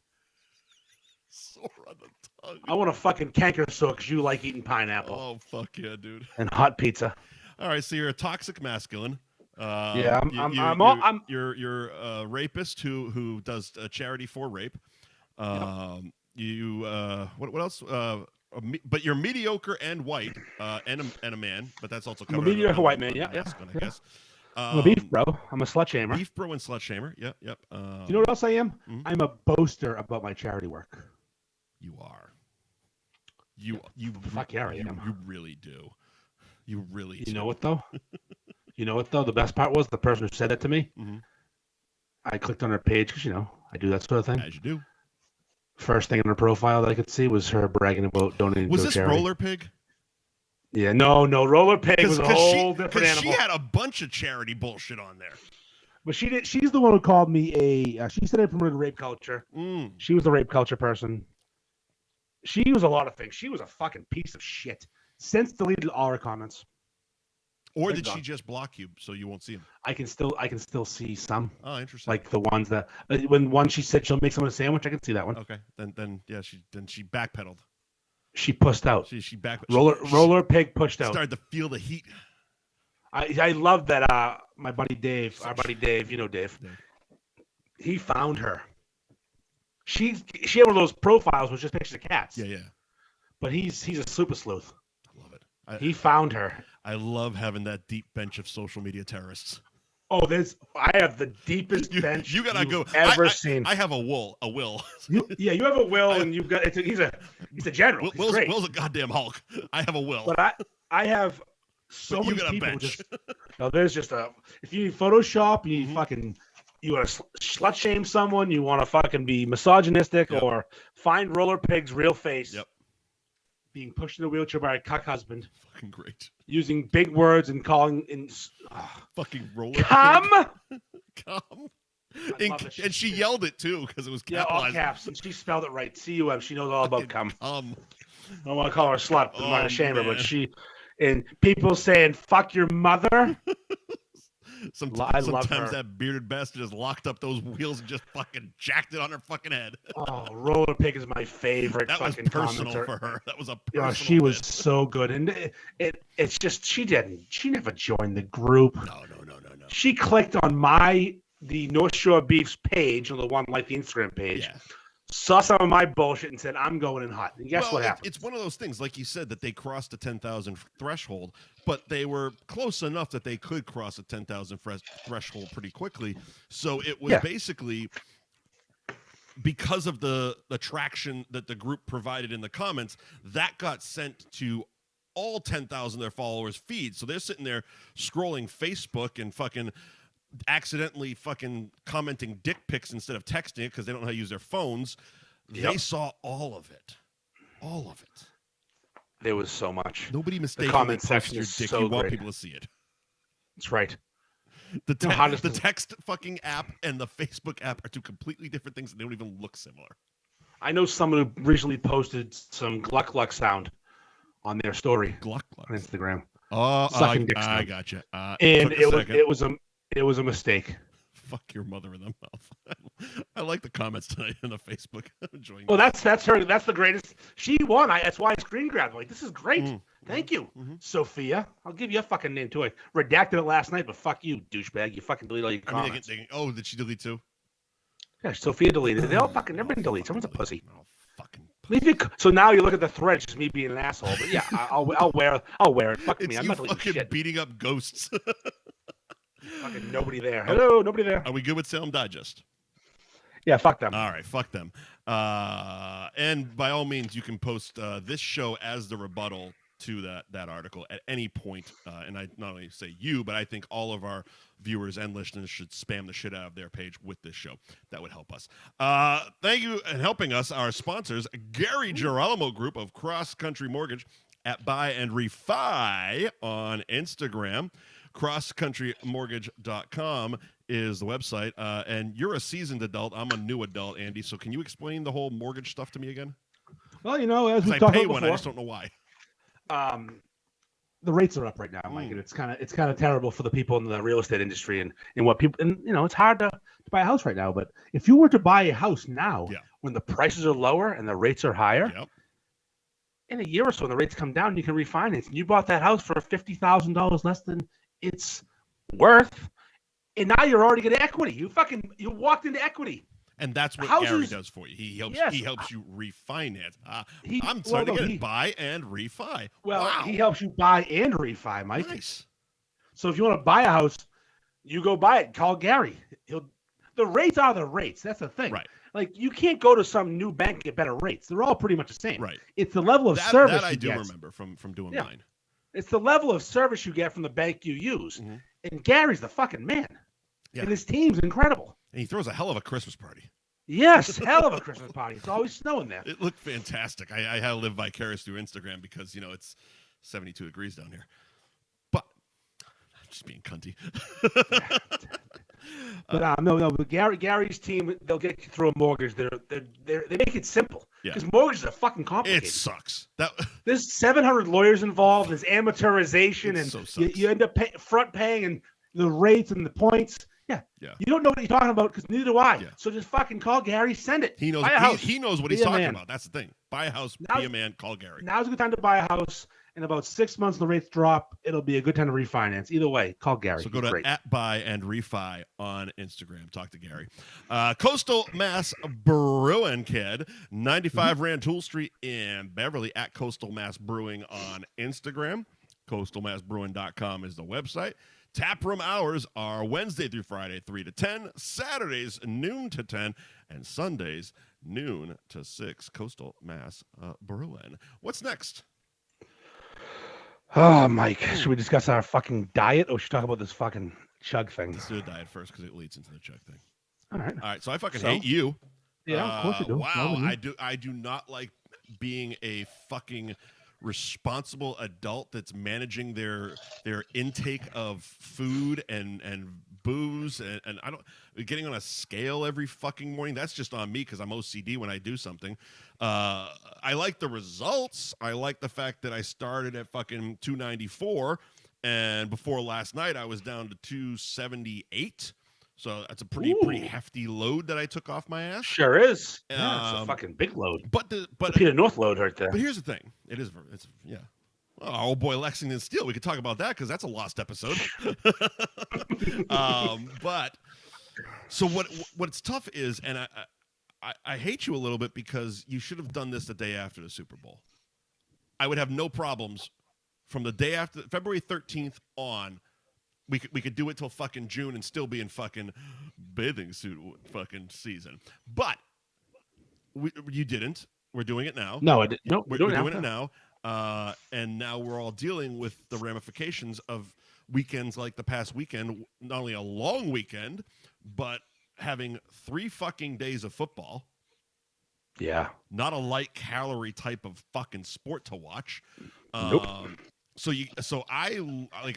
Sore on the tongue. I want a fucking canker sore because you like eating pineapple. Oh, fuck yeah, dude. And hot pizza. All right, so you're a toxic masculine. Yeah, you're a rapist who does a charity for rape. What else? But you're mediocre and white, and a man. But that's also I'm a mediocre white man. Yeah. I guess. I'm a beef bro. I'm a slut shamer. Beef bro and slut shamer. Yep. You know what else I am? Mm-hmm. I'm a boaster about my charity work. You are. You fuck yeah, I am. You really do. You really do. You know what though? The best part was the person who said that to me. Mm-hmm. I clicked on her page because I do that sort of thing. As you do. First thing in her profile that I could see was her bragging about donating to a charity. Was this Roller Pig? Yeah, no. Roller Pig was a whole different animal. She had a bunch of charity bullshit on there. But she did. She's the one who called me she said I promoted rape culture. She was the rape culture person. She was a lot of things. She was a fucking piece of shit. Since deleted all her comments. Or did she just block you so you won't see them? I can still see some. Oh, interesting. Like the ones that when she said she'll make someone a sandwich, I can see that one. Okay, then she backpedaled. She pushed out. She back. Roller Pig pushed out. Started to feel the heat. I love that. My buddy Dave, you know Dave. He found her. She had one of those profiles with just pictures of cats. Yeah. But he's a super sleuth. I love it. He found her. I love having that deep bench of social media terrorists. Oh, I have the deepest bench you gotta go. Ever seen. I have a will. You have a will, and you've got he's a general. Will's a goddamn Hulk. I have a will. But I have so many people. Bench. There's just if you need Photoshop, you need fucking. You want to slut shame someone, you want to fucking be misogynistic, or find Roller Pig's real face. Yep. Being pushed in a wheelchair by a cuck husband. Fucking great. Using big words and calling in. Fucking Roller Come! Pig. Come! And she yelled it too because it was capitalized. Yeah, all caps. And she spelled it right. C-U-M. She knows all about come. I Come. don't want to call her a slut. I'm not ashamed of it, but she. And people saying, fuck your mother. Sometimes that bearded bastard just locked up those wheels and just fucking jacked it on her fucking head. Oh, Roller Pig is my favorite. That was fucking personal commenter. for her. That was a personal she was so good, and it's just she never joined the group. No. She clicked on the North Shore Beefs page, or the one like the Instagram page. Yeah. Saw some of my bullshit and said, I'm going in hot. And guess what happened? It's one of those things, like you said, that they crossed the 10,000 threshold, but they were close enough that they could cross a 10,000 threshold pretty quickly. So it was basically because of the traction that the group provided in the comments, that got sent to all 10,000 of their followers' feeds. So they're sitting there scrolling Facebook and fucking accidentally fucking commenting dick pics instead of texting it because they don't know how to use their phones. They saw all of it. There was so much. Nobody mistakenly posts your dick. You want people to see it. That's right. The text fucking app and the Facebook app are two completely different things, and they don't even look similar. I know someone who recently posted some Gluck Gluck sound on their story. Gluck Gluck on Instagram. Oh, I gotcha. And it was a mistake. Fuck your mother in the mouth. I like the comments tonight on the Facebook. I'm enjoying. Well, that's her. That's the greatest. She won. That's why I screen grabbed. Like, this is great. Thank you, Sophia. I'll give you a fucking name too. I redacted it last night, but fuck you, douchebag. You fucking delete all your comments. Did she delete too? Yeah, Sophia deleted it. They all fucking everybody deletes. Someone's a pussy. Oh, fucking. So now you look at the thread, just me being an asshole. But yeah, I'll wear it. Fuck me. I'm not deleting shit. Beating up ghosts. Fucking nobody there. Hello, nobody there. Are we good with Salem Digest? Yeah, fuck them. All right, fuck them. And by all means, you can post this show as the rebuttal to that article at any point. And I not only say you, but I think all of our viewers and listeners should spam the shit out of their page with this show. That would help us. Thank you, and helping us, our sponsors, Gary Girolamo Group of Cross Country Mortgage at Buy and Refi on Instagram. CrossCountryMortgage.com is the website. And you're a seasoned adult. I'm a new adult, Andy. So can you explain the whole mortgage stuff to me again? Well, as we talked about before, one, I just don't know why. The rates are up right now, Mike, and it's kind of terrible for the people in the real estate industry and what people, and it's hard to buy a house right now. But if you were to buy a house now, when the prices are lower and the rates are higher, in a year or so, when the rates come down, you can refinance. And you bought that house for $50,000 less than it's worth, and now you're already getting equity. You walked into equity. And that's what Gary does for you. He helps you refinance. I'm starting to get buy and refi. Well, he helps you buy and refi, Mike. Nice. So if you want to buy a house, you go buy it. Call Gary. The rates are the rates. That's the thing. Right. Like, you can't go to some new bank and get better rates. They're all pretty much the same. Right. It's the level of service that I do remember from doing mine. It's the level of service you get from the bank you use. Mm-hmm. And Gary's the fucking man. Yeah. And his team's incredible. And he throws a hell of a Christmas party. Yes, hell of a Christmas party. It's always snowing there. It looked fantastic. I had to live vicarious through Instagram because, it's 72 degrees down here. But I'm just being cunty. But But Gary's team, they'll get you through a mortgage. They make it simple because mortgages are fucking complicated. It sucks. There's 700 lawyers involved. There's amortization, and so you end up front paying and the rates and the points. Yeah. You don't know what you're talking about because neither do I. Yeah. So just fucking call Gary, send it. He knows. He knows what he's talking about. That's the thing. Buy a house, be a man, call Gary. Now's a good time to buy a house. In about 6 months, the rates drop. It'll be a good time to refinance. Either way, call Gary. So go to @buy-and-refi on Instagram. Talk to Gary. Coastal Mass Brewing Kid, 95 Rantoul Street in Beverly at Coastal Mass Brewing on Instagram. CoastalMassBrewing.com is the website. Taproom hours are Wednesday through Friday, 3 to 10, Saturdays, noon to 10, and Sundays, noon to 6. Coastal Mass Brewing. What's next? Oh, Mike, should we discuss our fucking diet or should we talk about this fucking chug thing? Let's do the diet first because it leads into the chug thing. All right. So I fucking hate you. Yeah, of course you do. Wow, I do not like being a fucking responsible adult that's managing their intake of food and booze and I don't getting on a scale every fucking morning. That's just on me because I'm OCD when I do something. I like the results. I like the fact that I started at fucking 294 and before last night I was down to 278. So that's a pretty hefty load that I took off my ass. Sure is. Yeah, it's a fucking big load. But Peter North load right there. But here's the thing. It's oh, old boy Lexington Steel. We could talk about that because that's a lost episode. But so what's tough is, and I hate you a little bit because you should have done this the day after the Super Bowl. I would have no problems from the day after February 13th on. We could do it till fucking June and still be in fucking bathing suit fucking season. But you didn't. We're doing it now. No, I didn't. No, we're doing it now. And now we're all dealing with the ramifications of weekends like the past weekend. Not only a long weekend, but having 3 fucking days of football. Yeah. Not a light calorie type of fucking sport to watch. Nope.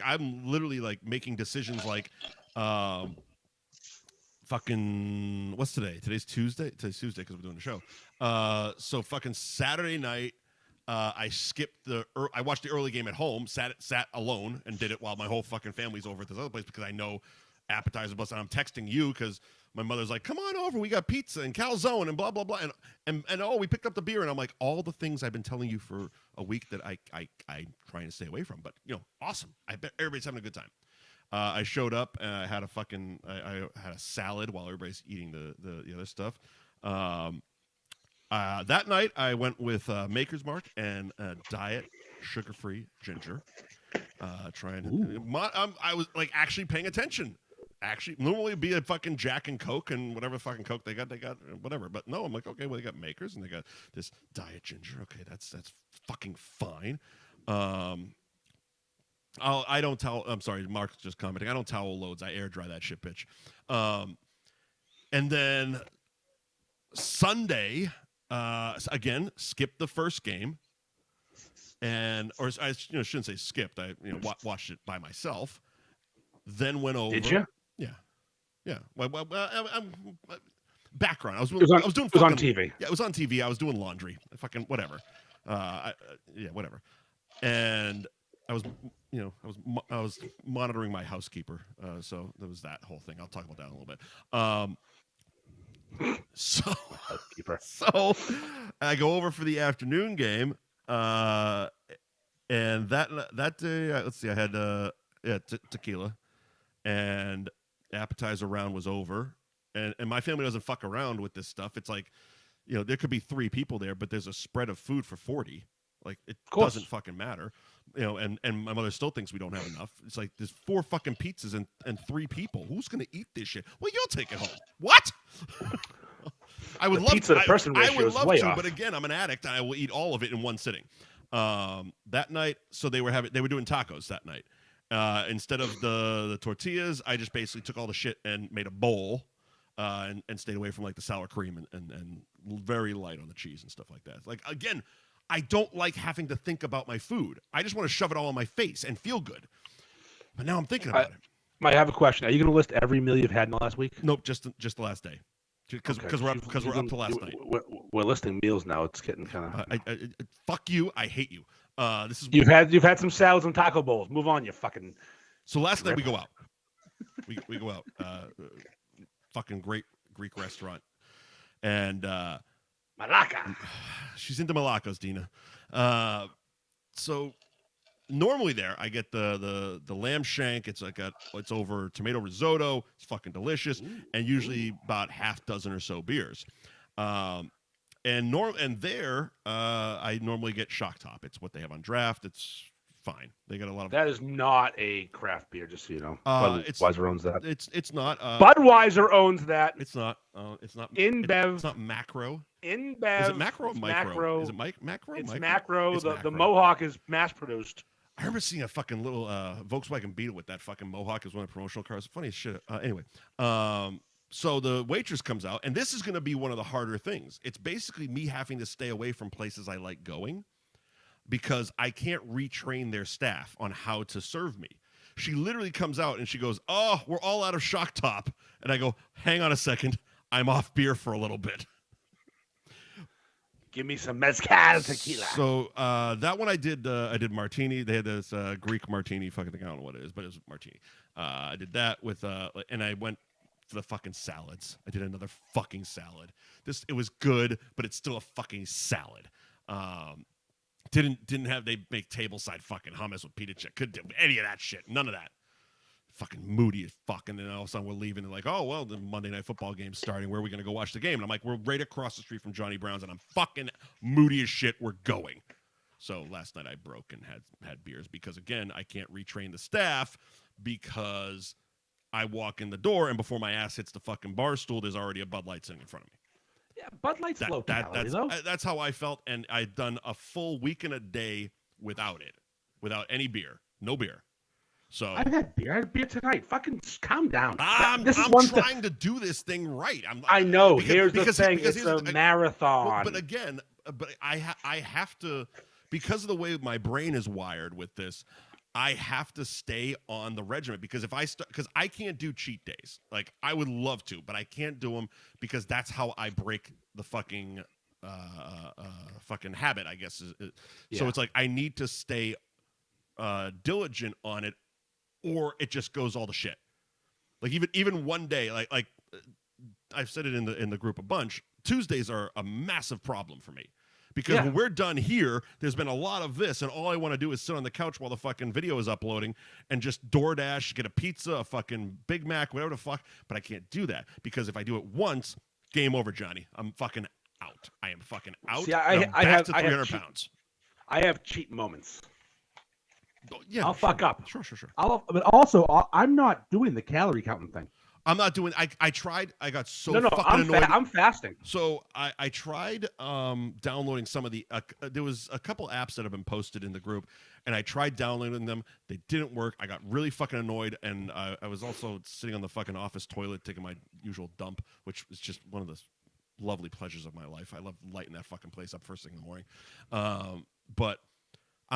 I'm literally like making decisions like, fucking what's today? Today's Tuesday. Today's Tuesday because we're doing the show. So fucking Saturday night, I skipped I watched the early game at home. Sat alone and did it while my whole fucking family's over at this other place because I know appetizer bus and I'm texting you because my mother's like, come on over, we got pizza and calzone and blah blah blah and oh, we picked up the beer and I'm like, all the things I've been telling you for a week that I'm trying to stay away from, but awesome. I bet everybody's having a good time. I showed up and I had a fucking I had a salad while everybody's eating the other stuff. That night I went with Maker's Mark and diet sugar-free ginger. I was like actually paying attention. Actually, normally it'd be a fucking Jack and Coke and whatever fucking Coke they got whatever. But no, I'm like, okay, well they got Makers and they got this diet ginger. Okay, that's fucking fine. I'm sorry, Mark's just commenting. I don't towel loads. I air dry that shit, bitch. And then Sunday, again, skipped the first game. Or I shouldn't say skipped. I watched it by myself. Then went over. Did you? Yeah. Well, background. I was doing. It was on TV. Yeah, it was on TV. I was doing laundry. Fucking whatever. Whatever. And I was monitoring my housekeeper. So there was that whole thing. I'll talk about that in a little bit. So I go over for the afternoon game. And that day, let's see, I had tequila, and appetizer round was over, and my family doesn't fuck around with this stuff. It's like, there could be 3 people there, but there's a spread of food for 40. Like it doesn't fucking matter, And my mother still thinks we don't have enough. It's like there's 4 fucking pizzas and 3 people. Who's gonna eat this shit? Well, you'll take it home. What? I would love pizza to person ratio I would is love way to, off. but again, I'm an addict. And I will eat all of it in one sitting. That night, so they were doing tacos that night. Instead of the tortillas, I just basically took all the shit and made a bowl. and stayed away from like the sour cream and very light on the cheese and stuff like that. Like, again, I don't like having to think about my food. I just want to shove it all in my face and feel good. But now I'm thinking about it. I have a question. Are you going to list every meal you've had in the last week? Nope, just the last day. Because we're up to last night. We're listing meals now. It's getting kind of. Fuck you. I hate you. This is you've had some salads and taco bowls. Move on, you fucking. So last night we go out. We go out. Fucking great Greek restaurant, and Malaka. She's into malacas, Dina. So normally there I get the lamb shank. It's it's over tomato risotto. It's fucking delicious, and usually about half dozen or so beers. And there I normally get Shock Top. It's what they have on draft. It's fine. They got a lot of. That is not a craft beer, just so you know. Budweiser owns that. It's not. Budweiser owns that. It's not. It's not. InBev. It's not macro. InBev. Is it macro or micro? Macro. Is it macro? It's micro? macro. It's The macro. Mohawk is mass produced. I remember seeing a fucking little Volkswagen Beetle with that fucking Mohawk as one of the promotional cars. Funny as shit. Anyway, so the waitress comes out, and this is going to be one of the harder things. It's basically me having to stay away from places I like going because I can't retrain their staff on how to serve me. She literally comes out and she goes, "Oh, we're all out of Shock Top," and I go, "Hang on a second, I'm off beer for a little bit." Give me some mezcal tequila. So that one I did martini. They had this Greek martini. Fucking thing. I don't know what it is, but it was martini. I did that with and I went for the fucking salads. I did another fucking salad. It was good, but it's still a fucking salad. Didn't have they make tableside fucking hummus with pita chip. Couldn't do any of that shit. None of that. Fucking moody as fuck, and then all of a sudden we're leaving and like, oh well, the Monday Night Football game's starting. Where are we gonna go watch the game? And I'm like, we're right across the street from Johnny Brown's, and I'm fucking moody as shit. We're going. So last night I broke and had beers because again I can't retrain the staff because I walk in the door and before my ass hits the fucking bar stool, there's already a Bud Light sitting in front of me. Yeah, Bud Light's low calorie though. That's how I felt, and I'd done a full week and a day without any beer, no beer. So I've had beer. I had beer tonight. Fucking calm down. I'm trying to do this thing right. I know. Here's the thing. It's a marathon. But again, I have to, because of the way my brain is wired with this, I have to stay on the regiment because because I can't do cheat days. Like I would love to, but I can't do them because that's how I break the fucking habit, I guess. Yeah. So it's like I need to stay diligent on it, or it just goes all to shit. Like even one day, like I've said it in the group a bunch. Tuesdays are a massive problem for me because when we're done here, there's been a lot of this, and all I want to do is sit on the couch while the fucking video is uploading and just DoorDash, get a pizza, a fucking Big Mac, whatever the fuck. But I can't do that because if I do it once, game over, Johnny. I'm fucking out. I am fucking out. See, I have to 300 pounds. I have cheat moments. Yeah, I'll fuck up. Sure. But also, I'm not doing the calorie counting thing. I'm not doing. I tried. I got so fucking annoyed. I'm fasting. So I tried downloading some of the. There was a couple apps that have been posted in the group, and I tried downloading them. They didn't work. I got really fucking annoyed, and I was also sitting on the fucking office toilet taking my usual dump, which is just one of the lovely pleasures of my life. I love lighting that fucking place up first thing in the morning, but.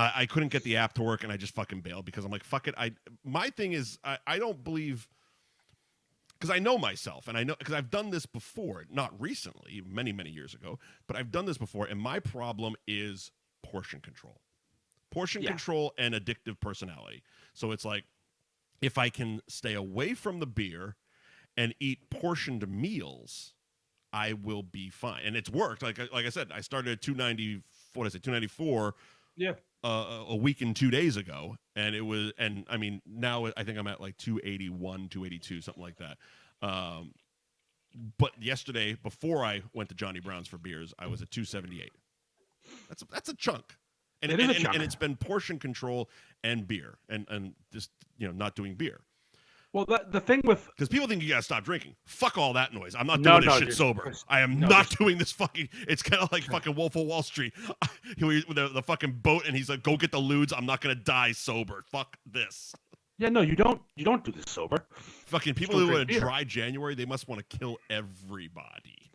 I couldn't get the app to work, and I just fucking bailed because I'm like, fuck it. My thing is, I don't believe, because I know myself, and I know, because I've done this before, not recently, many, many years ago, but I've done this before, and my problem is portion control. Portion control and addictive personality. So it's like, if I can stay away from the beer and eat portioned meals, I will be fine. And it's worked. Like I said, I started at 294. Yeah. A week and 2 days ago, and it was, and I mean, now I think I'm at like 281, 282, something like that. But yesterday, before I went to Johnny Brown's for beers, I was at 278. That's a chunk, and it's been portion control and beer, and just not doing beer. Well, the thing with... Because people think you gotta stop drinking. Fuck all that noise. I'm not doing this shit sober. I am not doing this fucking... It's kind of like fucking Wolf of Wall Street. With the fucking boat, and he's like, go get the lewds. I'm not gonna die sober. Fuck this. Yeah, no, you don't do this sober. Fucking people who in a dry January, they must want to kill everybody.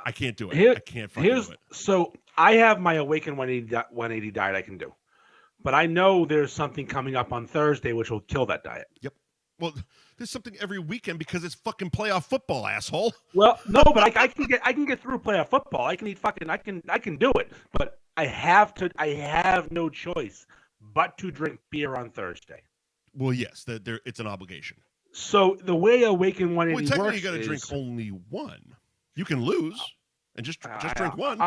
I can't do it. I can't fucking do it. So I have my Awaken 180 diet I can do. But I know there's something coming up on Thursday which will kill that diet. Yep. Well, there's something every weekend because it's fucking playoff football, asshole. Well, no, but I can get through playoff football. I can eat I can do it. But I have no choice but to drink beer on Thursday. Well, yes, it's an obligation. So the way Awaken 180 technically works you got to drink only one. You can lose and just drink one.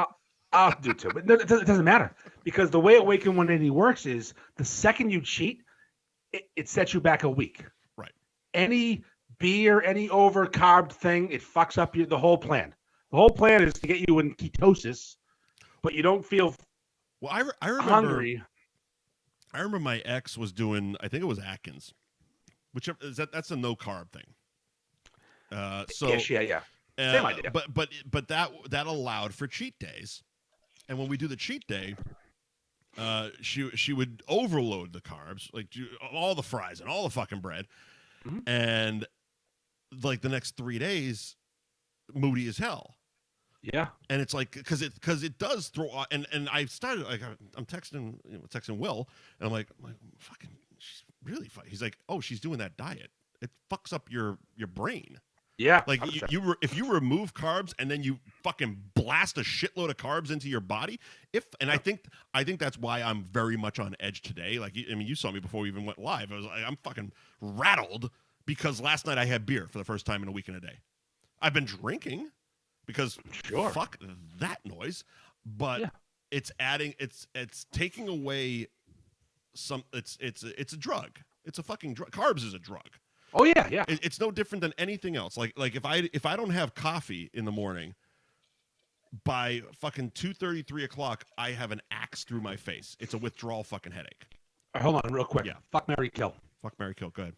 I'll do two, but it doesn't matter because the way Awaken 180 works is the second you cheat, it sets you back a week. Right. Any beer, any over-carb thing, it fucks up the whole plan. The whole plan is to get you in ketosis, but you don't feel I remember hungry. I remember my ex was doing, I think it was Atkins, whichever that's a no carb thing. Yeah. Same idea. But that allowed for cheat days, and when we do the cheat day, she would overload the carbs, like all the fries and all the fucking bread, and like the next 3 days, moody as hell. Yeah, and it's like because it does throw and I started like I'm texting Will and I'm like fucking she's really funny. He's like, oh, she's doing that diet. It fucks up your brain. Yeah, like if you remove carbs and then you fucking blast a shitload of carbs into your body. I think that's why I'm very much on edge today. Like I mean, you saw me before we even went live. I was like, I'm fucking rattled because last night I had beer for the first time in a week and a day. I've been drinking. Because fuck that noise, but it's taking away some. It's a drug. It's a fucking drug. Carbs is a drug. Oh yeah. It's no different than anything else. Like if I don't have coffee in the morning, by fucking 2:30, 3 o'clock, I have an axe through my face. It's a withdrawal fucking headache. Hold on, real quick. Yeah. Fuck, marry, kill. Fuck, marry, kill. Go ahead.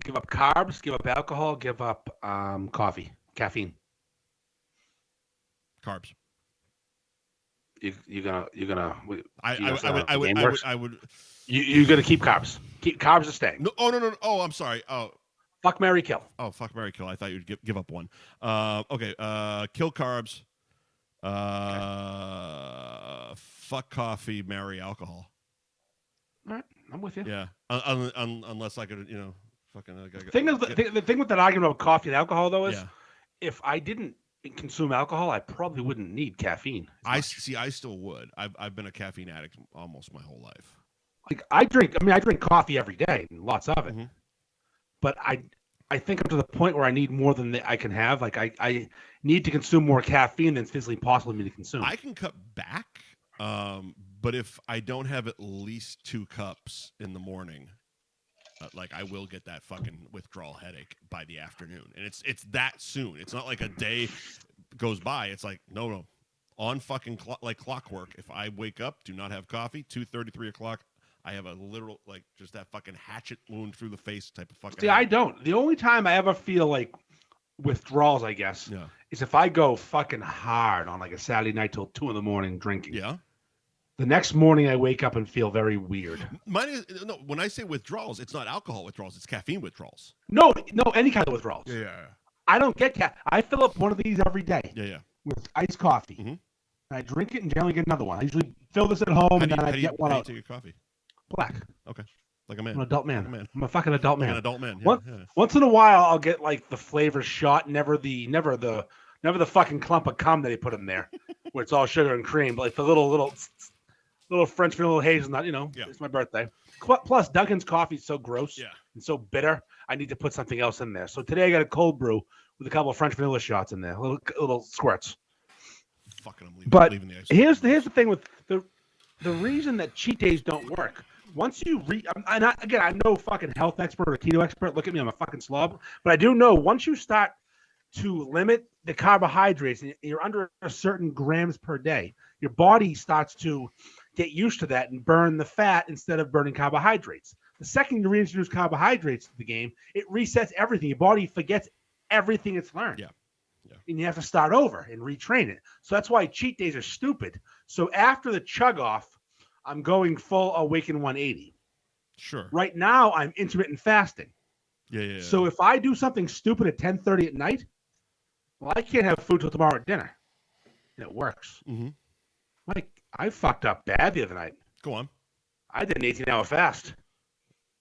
Give up carbs. Give up alcohol. Give up caffeine. Carbs. You're gonna. I would. You're gonna keep carbs. Carbs are staying. No. Oh no. Oh, I'm sorry. Oh. Fuck, marry, kill. Oh, fuck, marry, kill. I thought you'd give up one. Okay. Kill carbs. Fuck coffee. Marry alcohol. All right, I'm with you. Yeah. Unless I could, fucking. The thing with that argument about coffee and alcohol though is, if I didn't consume alcohol, I probably wouldn't need caffeine. I still would. I've been a caffeine addict almost my whole life. Like I drink coffee every day, and lots of it. But I think I'm to the point where I need more than I can have. Like I need to consume more caffeine than it's physically possible for me to consume. I can cut back, but if I don't have at least 2 cups in the morning, like I will get that fucking withdrawal headache by the afternoon, and it's that soon. It's not like a day goes by. It's like no, on fucking like clockwork. If I wake up, do not have coffee, 2:30, 3 o'clock, I have a literal like just that fucking hatchet wound through the face type of fucking. See, I don't. The only time I ever feel like withdrawals, I guess, is if I go fucking hard on like a Saturday night till 2 a.m. drinking. Yeah. The next morning, I wake up and feel very weird. Mine is no. When I say withdrawals, it's not alcohol withdrawals; it's caffeine withdrawals. No, any kind of withdrawals. Yeah. I don't get I fill up one of these every day. Yeah. With iced coffee, and I drink it and generally get another one. I usually fill this at home and then I get one out. How do you take your coffee? Black. Okay. Like a man. I'm an adult man. I'm a fucking adult man. Like an adult man. Once in a while, I'll get like the flavor shot. Never the fucking clump of cum that they put in there, where it's all sugar and cream. But like the little French vanilla hazelnut, it's my birthday. Plus, Dunkin's coffee is so gross and so bitter. I need to put something else in there. So today I got a cold brew with a couple of French vanilla shots in there, little squirts. Fucking, I'm leaving the ice. Here's the thing with the reason that cheat days don't work. Once you I'm no fucking health expert or keto expert. Look at me, I'm a fucking slob. But I do know once you start to limit the carbohydrates and you're under a certain grams per day, your body starts to get used to that and burn the fat instead of burning carbohydrates. The second you reintroduce carbohydrates to the game, it resets everything. Your body forgets everything it's learned. Yeah. And you have to start over and retrain it. So that's why cheat days are stupid. So after the chug off, I'm going full Awaken 180. Sure. Right now, I'm intermittent fasting. Yeah. So if I do something stupid at 10:30 at night, well, I can't have food till tomorrow at dinner. And it works. Mm-hmm. Mike, I fucked up bad the other night. Go on. I did an 18-hour fast.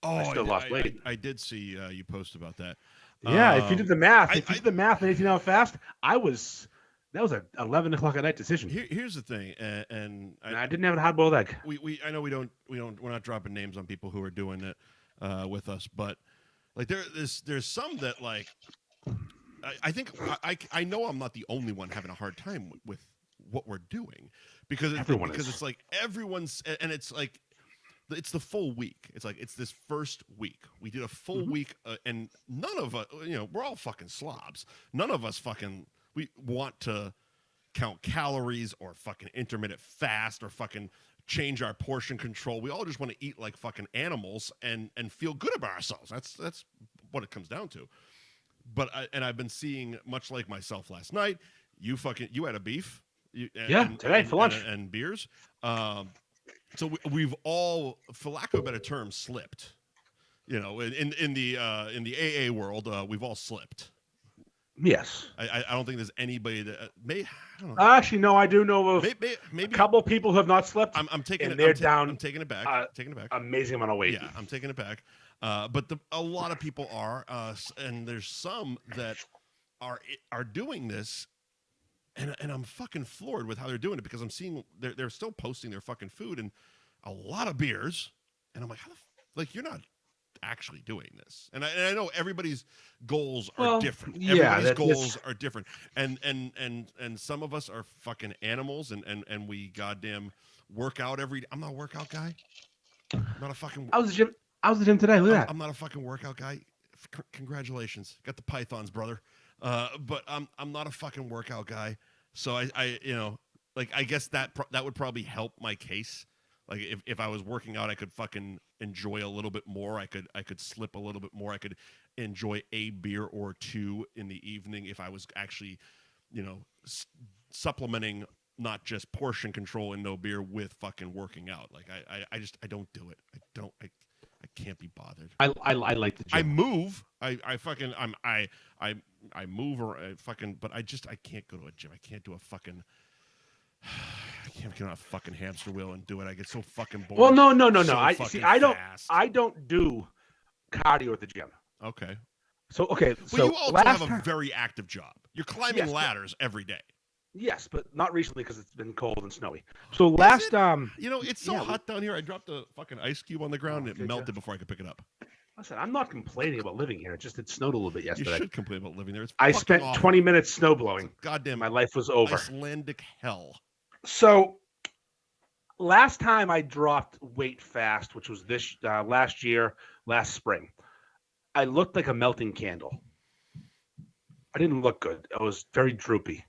Oh, I still lost weight. I did see you post about that. Yeah, if you did the math, an 18-hour fast, that was an 11 o'clock at night decision. Here's the thing, and I didn't have a hard-boiled egg. I know we're not dropping names on people who are doing it with us, but like there's some that like I think I know I'm not the only one having a hard time with what we're doing because it's like everyone's, and it's like it's the full week. It's like it's this first week. We did a full week, and none of us, we're all fucking slobs. None of us we want to count calories or fucking intermittent fast or fucking change our portion control. We all just want to eat like fucking animals and feel good about ourselves. That's what it comes down to. But I've been seeing, much like myself last night, you had a beef. Today for lunch. And beers. So we've all, for lack of a better term, slipped. In the AA world, we've all slipped. Yes. I don't think there's anybody that may. I don't know. Actually, no, I do know of maybe a couple of people who have not slept. I'm taking it. They're down. I'm taking it back. Taking it back. Amazing amount of weight. Yeah, I'm taking it back. But a lot of people are, and there's some that are doing this. And I'm fucking floored with how they're doing it because I'm seeing they're still posting their fucking food and a lot of beers, and I'm like, you're not actually doing this. And I know everybody's goals are different. Everybody's goals are different, and some of us are fucking animals, and we goddamn work out every day. I'm not a workout guy. I'm not a fucking. I was at the gym today. Look at that. I'm not a fucking workout guy. Congratulations, got the pythons, brother. But I'm not a fucking workout guy, so I guess that would probably help my case. Like if I was working out, I could fucking enjoy a little bit more. I could slip a little bit more. I could enjoy a beer or two in the evening if I was actually, supplementing not just portion control and no beer with fucking working out. Like I don't do it. I can't be bothered. I like the gym. I move. I move or I fucking, but I can't go to a gym. I can't do a fucking. I can't get on a fucking hamster wheel and do it. I get so fucking bored. Well, no. I don't do cardio at the gym. Okay. So you also have a very active job. You're climbing ladders every day. Yes, but not recently because it's been cold and snowy. So last it's so hot down here. I dropped a fucking ice cube on the ground and it melted before I could pick it up. Listen, I'm not complaining about living here. It snowed a little bit yesterday. You should complain about living there. I spent awful. 20 minutes snow blowing. Goddamn, my life was over. Icelandic hell. So last time I dropped weight fast, which was this last spring, I looked like a melting candle. I didn't look good. I was very droopy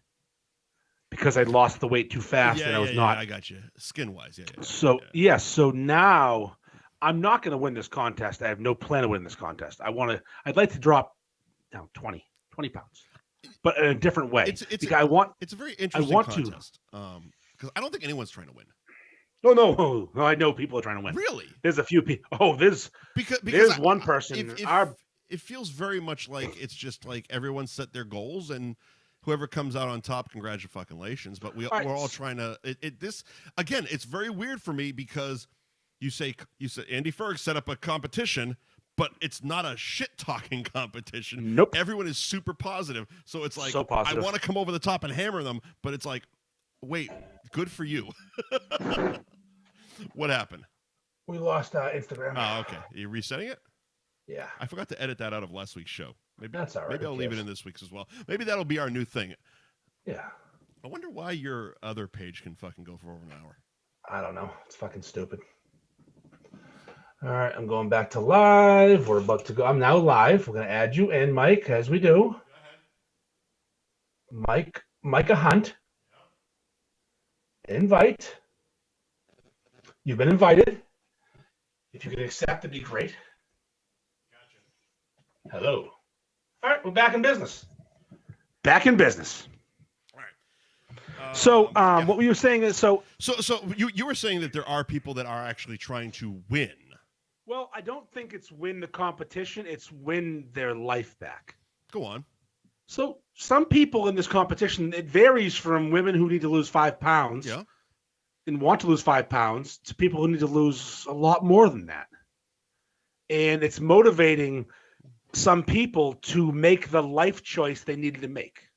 because I lost the weight too fast and I was not. I got you. Skin wise, yeah. So now I'm not going to win this contest. I have no plan to win this contest. I'd like to drop down 20 pounds, but in a different way. It's a very interesting contest. Because I don't think anyone's trying to win. No. I know people are trying to win. Really? There's a few people. Oh, there's one person. It feels very much like it's just like everyone set their goals and whoever comes out on top, congratulations. But we're all trying to. This again, it's very weird for me because you said Andy Ferg set up a competition, but it's not a shit talking competition. Nope. Everyone is super positive, so it's like so I want to come over the top and hammer them, but it's like, wait, good for you. What happened? We lost Instagram. Oh, okay. Are you resetting it? Yeah. I forgot to edit that out of last week's show. Maybe that's all right. Maybe I'll leave it in this week's as well. Maybe that'll be our new thing. Yeah. I wonder why your other page can fucking go for over an hour. I don't know. It's fucking stupid. All right, I'm going back to live. We're about to go. I'm now live. We're going to add you in, Mike, as we do. Go ahead. Micah Hunt. Invite. You've been invited. If you can accept, it'd be great. Gotcha. Hello. All right, we're back in business. Back in business. All right. So, what were you saying is So you were saying that there are people that are actually trying to win. Well, I don't think it's win the competition. It's win their life back. Go on. So some people in this competition, it varies from women who need to lose 5 pounds and want to lose 5 pounds to people who need to lose a lot more than that. And it's motivating some people to make the life choice they needed to make.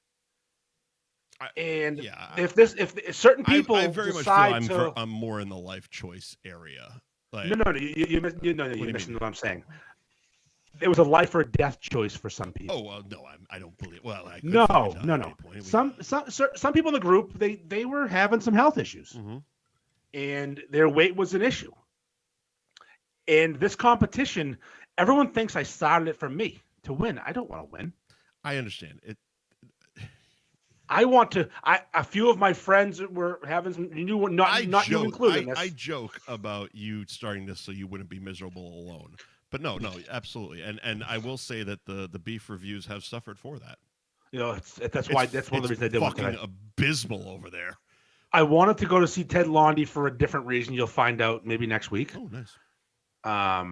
If certain people I very decide much feel I'm more in the life choice area. Like, no, you're missing what I'm saying. It was a life or death choice for some people. Oh well, no, I don't believe. Well, I no. Some people in the group they were having some health issues, and their weight was an issue. And this competition, everyone thinks I started it for me to win. I don't want to win. I understand it. I want to. A few of my friends were having some. Not you included in this. I joke about you starting this so you wouldn't be miserable alone. But no, absolutely. And I will say that the beef reviews have suffered for that. That's one of the reasons I did it. Fucking abysmal over there. I wanted to go to see Ted Lundy for a different reason. You'll find out maybe next week. Oh, nice. I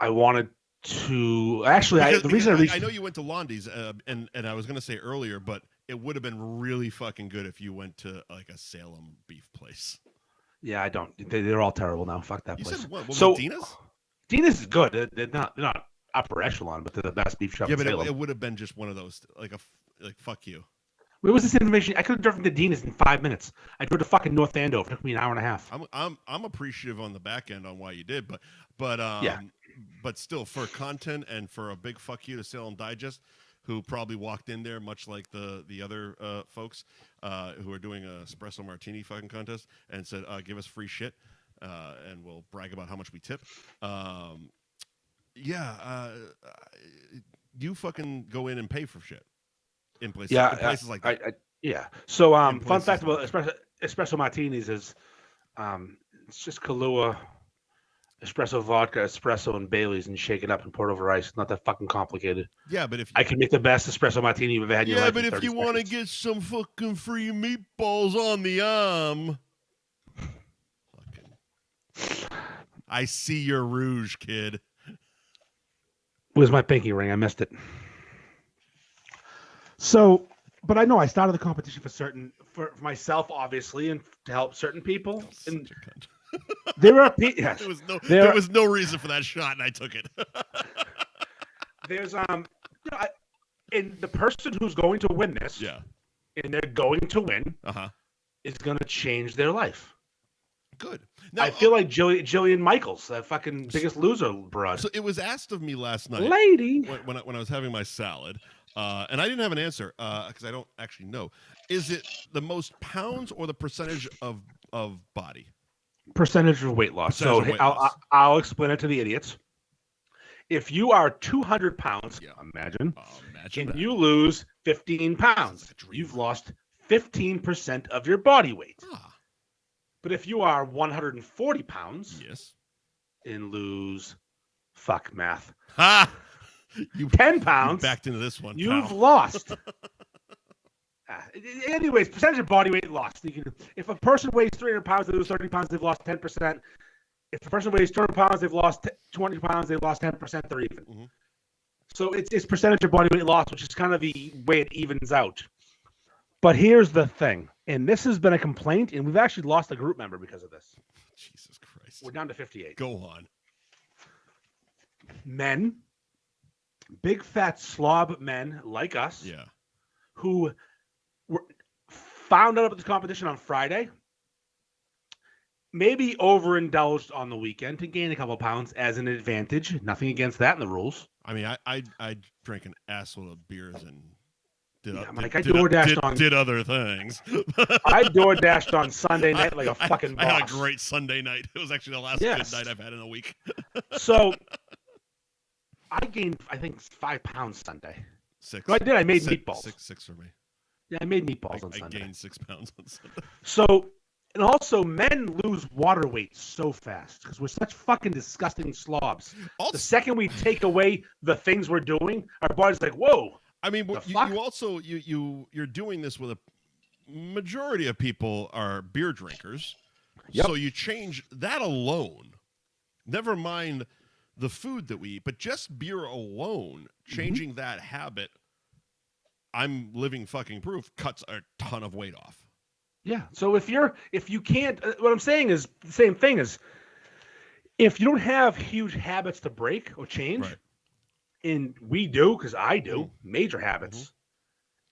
wanted to actually. I know you went to Lundy's, and I was going to say earlier, but it would have been really fucking good if you went to like a Salem beef place. Yeah, I don't. They're all terrible now. Fuck that place. Said what so Dina's? Dina's is good. They're not upper echelon, but they're the best beef shop. Yeah, but it would have been just one of those like fuck you. Where was this information? I could have driven to Dina's in 5 minutes. I drove to fucking North Andover. It took me an hour and a half. I'm appreciative on the back end on why you did, but still for content and for a big fuck you to Salem Digest, who probably walked in there much like the other folks who are doing a espresso martini fucking contest and said, give us free shit. And we'll brag about how much we tip. You fucking go in and pay for shit in places, like that. So, fun fact about espresso martinis is, it's just Kahlua, espresso vodka, espresso, and Bailey's, and shake it up and pour it over ice. It's not that fucking complicated. Yeah, but I can make the best espresso martini you've ever had in your life. Yeah, but if you want to get some fucking free meatballs on the arm. I see your rouge, kid. Where's my pinky ring? I missed it. So, but I know I started the competition for myself, obviously, and to help certain people. And there are people. Yes, there was no reason for that shot, and I took it. There's and the person who's going to win this, and they're going to win, is going to change their life. Good. Now, I feel like Jillian Michaels, that fucking Biggest Loser broad. So it was asked of me last night, lady, when I was having my salad, and I didn't have an answer because I don't actually know. Is it the pounds or the percentage of body? Percentage of weight loss. I'll explain it to the idiots. If you are 200 pounds, imagine and you lose 15 pounds, you've lost 15% of your body weight. But if you are 140 pounds, and lose, fuck math, 10 pounds, you backed into this one. You've lost. Anyways, percentage of body weight lost. If a person weighs 300 pounds, they lose 30 pounds, they've lost 10%. If a person weighs 200 pounds, they've lost 20 pounds, they've lost 10%, they're even. So it's percentage of body weight loss, which is kind of the way it evens out. But here's the thing, and this has been a complaint, and we've actually lost a group member because of this. Jesus Christ. We're down to 58. Go on. Men, big fat slob men like us, who found out about this competition on Friday, maybe overindulged on the weekend to gain a couple pounds as an advantage. Nothing against that in the rules. I mean, I drank an assload of beers and did other things. I DoorDashed on Sunday night like a fucking boss. I had a great Sunday night. It was actually the last good night I've had in a week. So I gained, I think, 5 pounds Sunday. 6. No, I did. I made meatballs. Six for me. Yeah, I made meatballs on Sunday. I gained 6 pounds on Sunday. So, and also men lose water weight so fast because we're such fucking disgusting slobs. The second we take away the things we're doing, our body's like, whoa. I mean, you're doing this with a majority of people are beer drinkers. So you change that alone Never mind the food that we eat, but just beer alone, changing that habit, I'm living fucking proof, cuts a ton of weight off. Yeah. So if you can't, what I'm saying is the same thing as if you don't have huge habits to break or change, Right. and we do, because I do, major habits.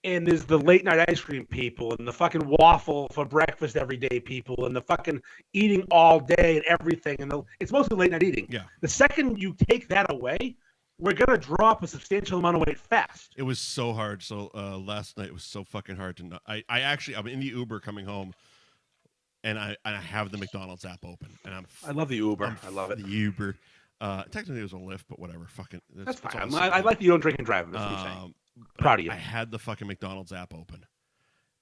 And there's the late night ice cream people and the fucking waffle for breakfast every day people and the fucking eating all day and everything. And it's mostly late night eating. Yeah. The second you take that away, we're going to drop a substantial amount of weight fast. It was so hard. So last night it was so fucking hard to know. I'm in the Uber coming home, and I have the McDonald's app open, and I love the Uber. I love it. The Uber. Technically it was a Lyft, but whatever. Fucking. That's fine. I like that you don't drink and drive. That's what I'm saying. Proud of you. I had the fucking McDonald's app open,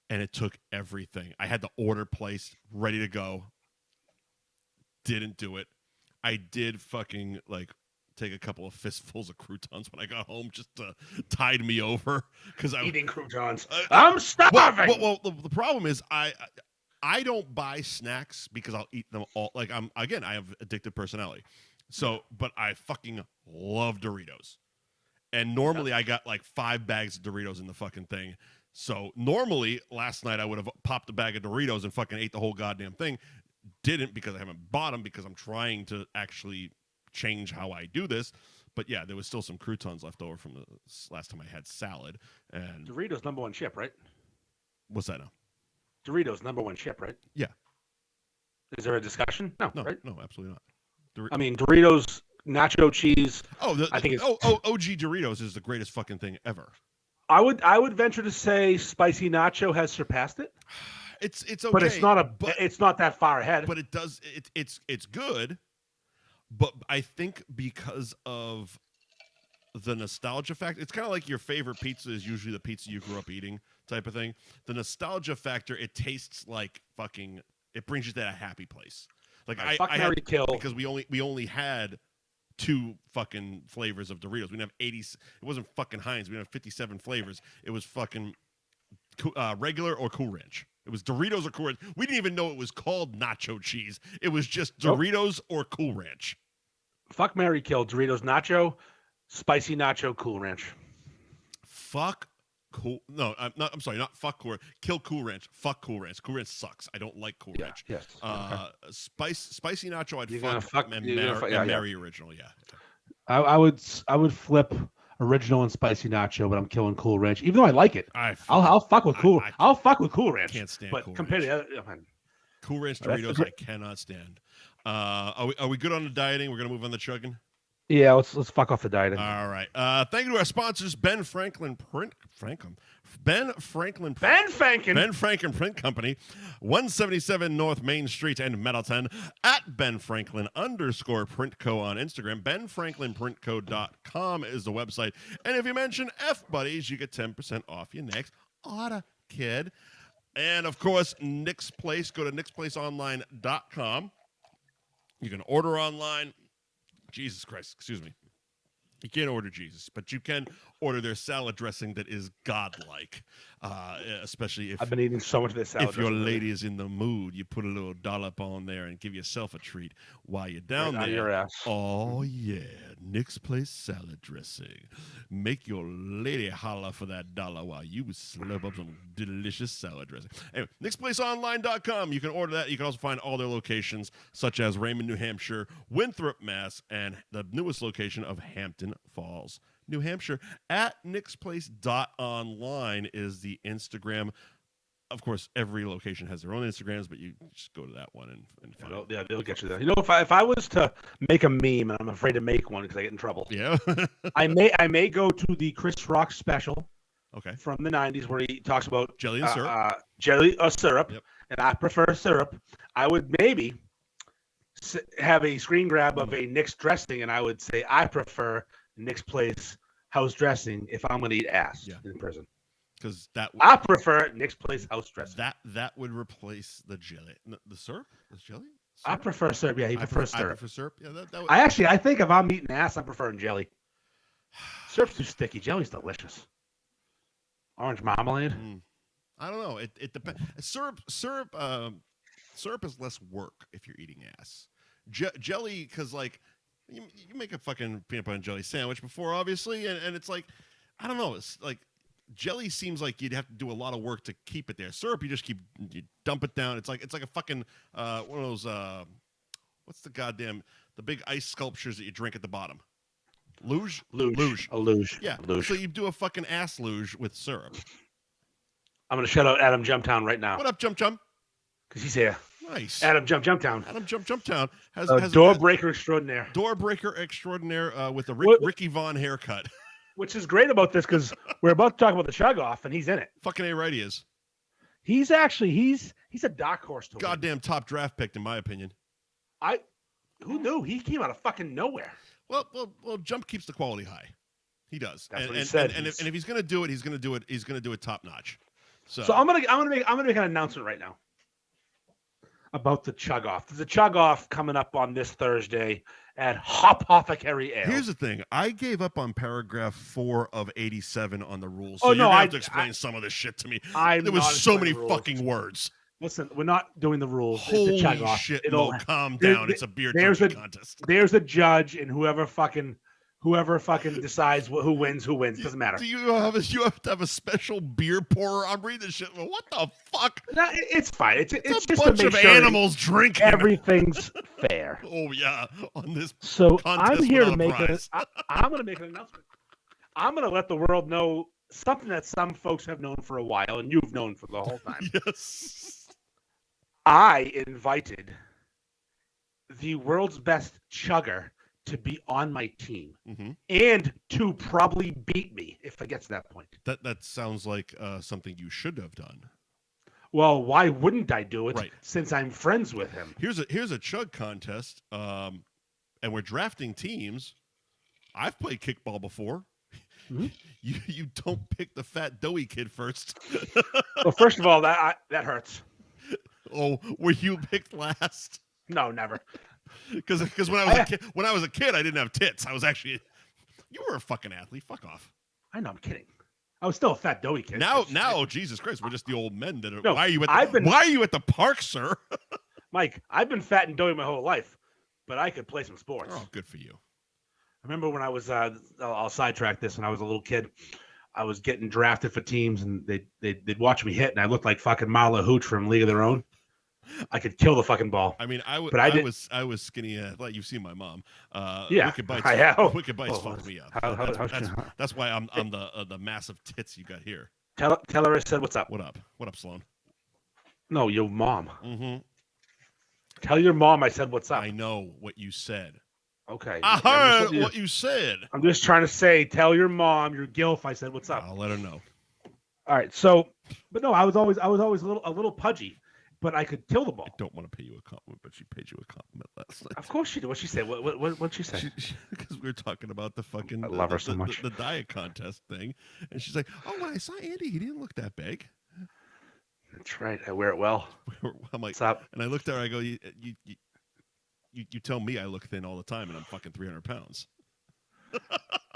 and it took everything. I had the order placed, ready to go. Didn't do it. I did fucking take a couple of fistfuls of croutons when I got home, just to tide me over because I eating croutons. I'm starving. Well, the problem is I don't buy snacks because I'll eat them all. I have addictive personality, so but I fucking love Doritos. And normally I got 5 bags of Doritos in the fucking thing. So normally last night I would have popped a bag of Doritos and fucking ate the whole goddamn thing. Didn't because I haven't bought them because I'm trying to actually change how I do this. But yeah, there was still some croutons left over from the last time I had salad. And Doritos #1 chip, right? What's that now? Doritos #1 chip, right? Yeah. Is there a discussion? No, right? No, absolutely not. Doritos nacho cheese. I think it's OG Doritos is the greatest fucking thing ever. I would venture to say spicy nacho has surpassed it. It's okay, but it's not that far ahead. But it's good. But I think because of the nostalgia factor, it's kind of like your favorite pizza is usually the pizza you grew up eating type of thing. The nostalgia factor, it tastes like fucking. It brings you to that happy place. I had kill because we only had 2 fucking flavors of Doritos. We didn't have 80. It wasn't fucking Heinz. We didn't have 57 flavors. It was fucking regular or Cool Ranch. It was Doritos or Cool Ranch. We didn't even know it was called nacho cheese. It was just Doritos or Cool Ranch. Fuck, marry, kill. Doritos nacho, spicy nacho, Cool Ranch. Fuck Cool. No, I'm sorry. Not fuck Cool Ranch. Kill Cool Ranch. Fuck Cool Ranch. Cool Ranch sucks. I don't like Cool Ranch. Yes. Spicy nacho. I'd fuck and marry original. Yeah. I would flip original and spicy nacho, but I'm killing Cool Ranch. Even though I like it, I'll fuck with Cool. I'll fuck with Cool Ranch. Can't stand. But Cool compared Ranch. to other, Cool Ranch Doritos, I cannot stand. Are we good on the dieting? We're gonna move on the chugging. Yeah, let's fuck off the dieting. All right. Thank you to our sponsors, Ben Franklin Print Company, 177 North Main Street in Middleton, at Ben Franklin _Print Co on Instagram. BenFranklinPrintCo.com is the website. And if you mention F Buddies, you get 10% off your next order, kid. And of course, Nick's Place. Go to nicksplaceonline.com. You can order online. Jesus Christ, excuse me. You can't order Jesus, but you can order their salad dressing that is godlike. Especially if I've been eating so much of this salad. If your lady is in the mood, you put a little dollop on there and give yourself a treat while you're down there. On your ass. Oh yeah, Nick's Place salad dressing. Make your lady holler for that dollar while you slurp up some delicious salad dressing. Anyway, nicksplaceonline.com. You can order that. You can also find all their locations, such as Raymond, New Hampshire, Winthrop, Mass, and the newest location of Hampton Falls, New Hampshire. At nicksplace.online is the Instagram. Of course, every location has their own Instagrams, but you just go to that one and find it. Yeah, they'll get you there. You know, if I was to make a meme, and I'm afraid to make one because I get in trouble. Yeah. I may go to the Chris Rock special. Okay. From the 90s where he talks about jelly and syrup. Jelly or syrup. Yep. And I prefer syrup. I would maybe have a screen grab of a Nick's dressing, and I would say I prefer Nick's Place house dressing if I'm going to eat ass in prison. Because I prefer Nick's Place house dressing. That would replace the jelly. The syrup? The jelly? Syrup? I prefer syrup. Yeah, he prefers syrup. I prefer syrup. Yeah, that would... I think if I'm eating ass, I'm preferring jelly. Syrup's too sticky. Jelly's delicious. Orange marmalade. I don't know. It depends. Syrup is less work if you're eating ass. jelly, because like you make a fucking peanut butter and jelly sandwich before, obviously, and it's like, I don't know, it's like jelly seems like you'd have to do a lot of work to keep it there. Syrup, you dump it down. It's like a fucking one of those what's the big ice sculptures that you drink at the bottom. Luge. A luge. Yeah. A luge. So you do a fucking ass luge with syrup. I'm gonna shout out Adam Jumptown right now. What up, Jump? Because he's here. Nice. Adam Jumptown. Adam Jumptown has door breaker extraordinaire. Door breaker extraordinaire with a Ricky Vaughn haircut. Which is great about this because we're about to talk about the chug off, and he's in it. Fucking A right he is. He's actually he's a dark horse to goddamn top draft pick in my opinion. Who knew he came out of fucking nowhere? Well, Jump keeps the quality high. He does. That's what he said. And if he's gonna do it, he's gonna do it top notch. So I'm gonna make an announcement right now about the chug off. There's a chug off coming up on this Thursday at Hopothecary Ale. Here's the thing. I gave up on paragraph 4 of 87 on the rules. So you're gonna have to explain some of this shit to me. There was so many fucking words. Listen, we're not doing the rules. Holy it's a chug off. Shit, Mo, calm down. It's a beer drinking contest. There's a judge, and whoever fucking decides who wins. Doesn't matter. Do you have to have a special beer pourer? I'm reading this shit. What the fuck? No, it's fine. It's a just bunch to make of sure animals drinking. Everything's fair. Oh yeah, on this. So I'm here to make I'm going to make an announcement. I'm going to let the world know something that some folks have known for a while, and you've known for the whole time. Yes. I invited the world's best chugger to be on my team and to probably beat me if it gets to that point. That sounds like something you should have done. Well, why wouldn't I do it? Right. Since I'm friends with him. Here's a chug contest, and we're drafting teams. I've played kickball before. Mm-hmm. You don't pick the fat doughy kid first. Well, first of all, that hurts. Oh, were you picked last? No, never. Because when I was a kid, I didn't have tits. I was actually. You were a fucking athlete. Fuck off. I know. I'm kidding. I was still a fat doughy kid. Now, Jesus Christ, we're just the old men that are. No, why are you at the park, sir? Mike, I've been fat and doughy my whole life, but I could play some sports. Oh, good for you. I remember when I was. I'll sidetrack this. When I was a little kid, I was getting drafted for teams, and they'd watch me hit, and I looked like fucking Marla Hooch from League of Their Own. I could kill the fucking ball. I mean, I was skinny. Like you've seen my mom. Yeah, Wicked Bites. I have. Wicked Bites fucked me up. That's why I'm the massive tits you got here. Tell her I said what's up. What up? What up, Sloan? No, your mom. Mm-hmm. Tell your mom I said what's up. I know what you said. Okay. I heard what you said. I'm just trying to say, tell your mom, your gilf, I said what's up. I'll let her know. All right. So, but no, I was always a little pudgy. But I could kill the ball. I don't want to pay you a compliment, but she paid you a compliment last night. Of course she did. What'd she say? What'd she say? Because we were talking about the fucking I love her so much. The diet contest thing. And she's like, oh, when I saw Andy, he didn't look that big. That's right. I wear it well. I'm like, what's up? And I looked at her, I go, you tell me I look thin all the time, and I'm fucking 300 pounds.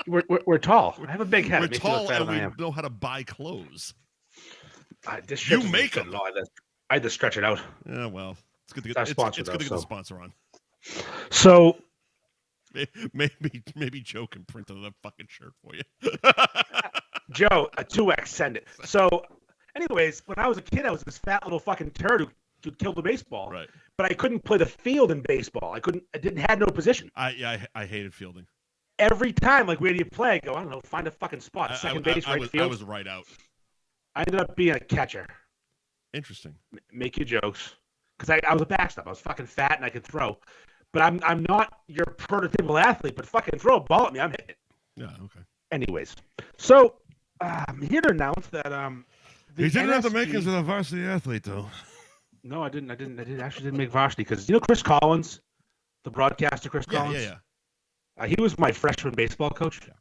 We're tall. I have a big head. We're tall, and we know how to buy clothes. You make them. I had to stretch it out. Yeah, well, it's good to get the sponsor on. So maybe Joe can print another fucking shirt for you. Joe, a 2X, send it. So, anyways, when I was a kid, I was this fat little fucking turd who killed the baseball. Right. But I couldn't play the field in baseball. I had no position. I hated fielding. Every time, like, where do you play? I go, I don't know, find a fucking spot. Second base, right field. I was right out. I ended up being a catcher. Interesting. Make your jokes. Because I was a backstop. I was fucking fat and I could throw. But I'm not your prototypical athlete, but fucking throw a ball at me, I'm hitting it. Yeah, okay. Anyways. So, I'm here to announce that you didn't have the makings of a varsity athlete, though. No, I didn't. I didn't make varsity because, you know Chris Collins? The broadcaster Chris Collins? Yeah. He was my freshman baseball coach. Yeah.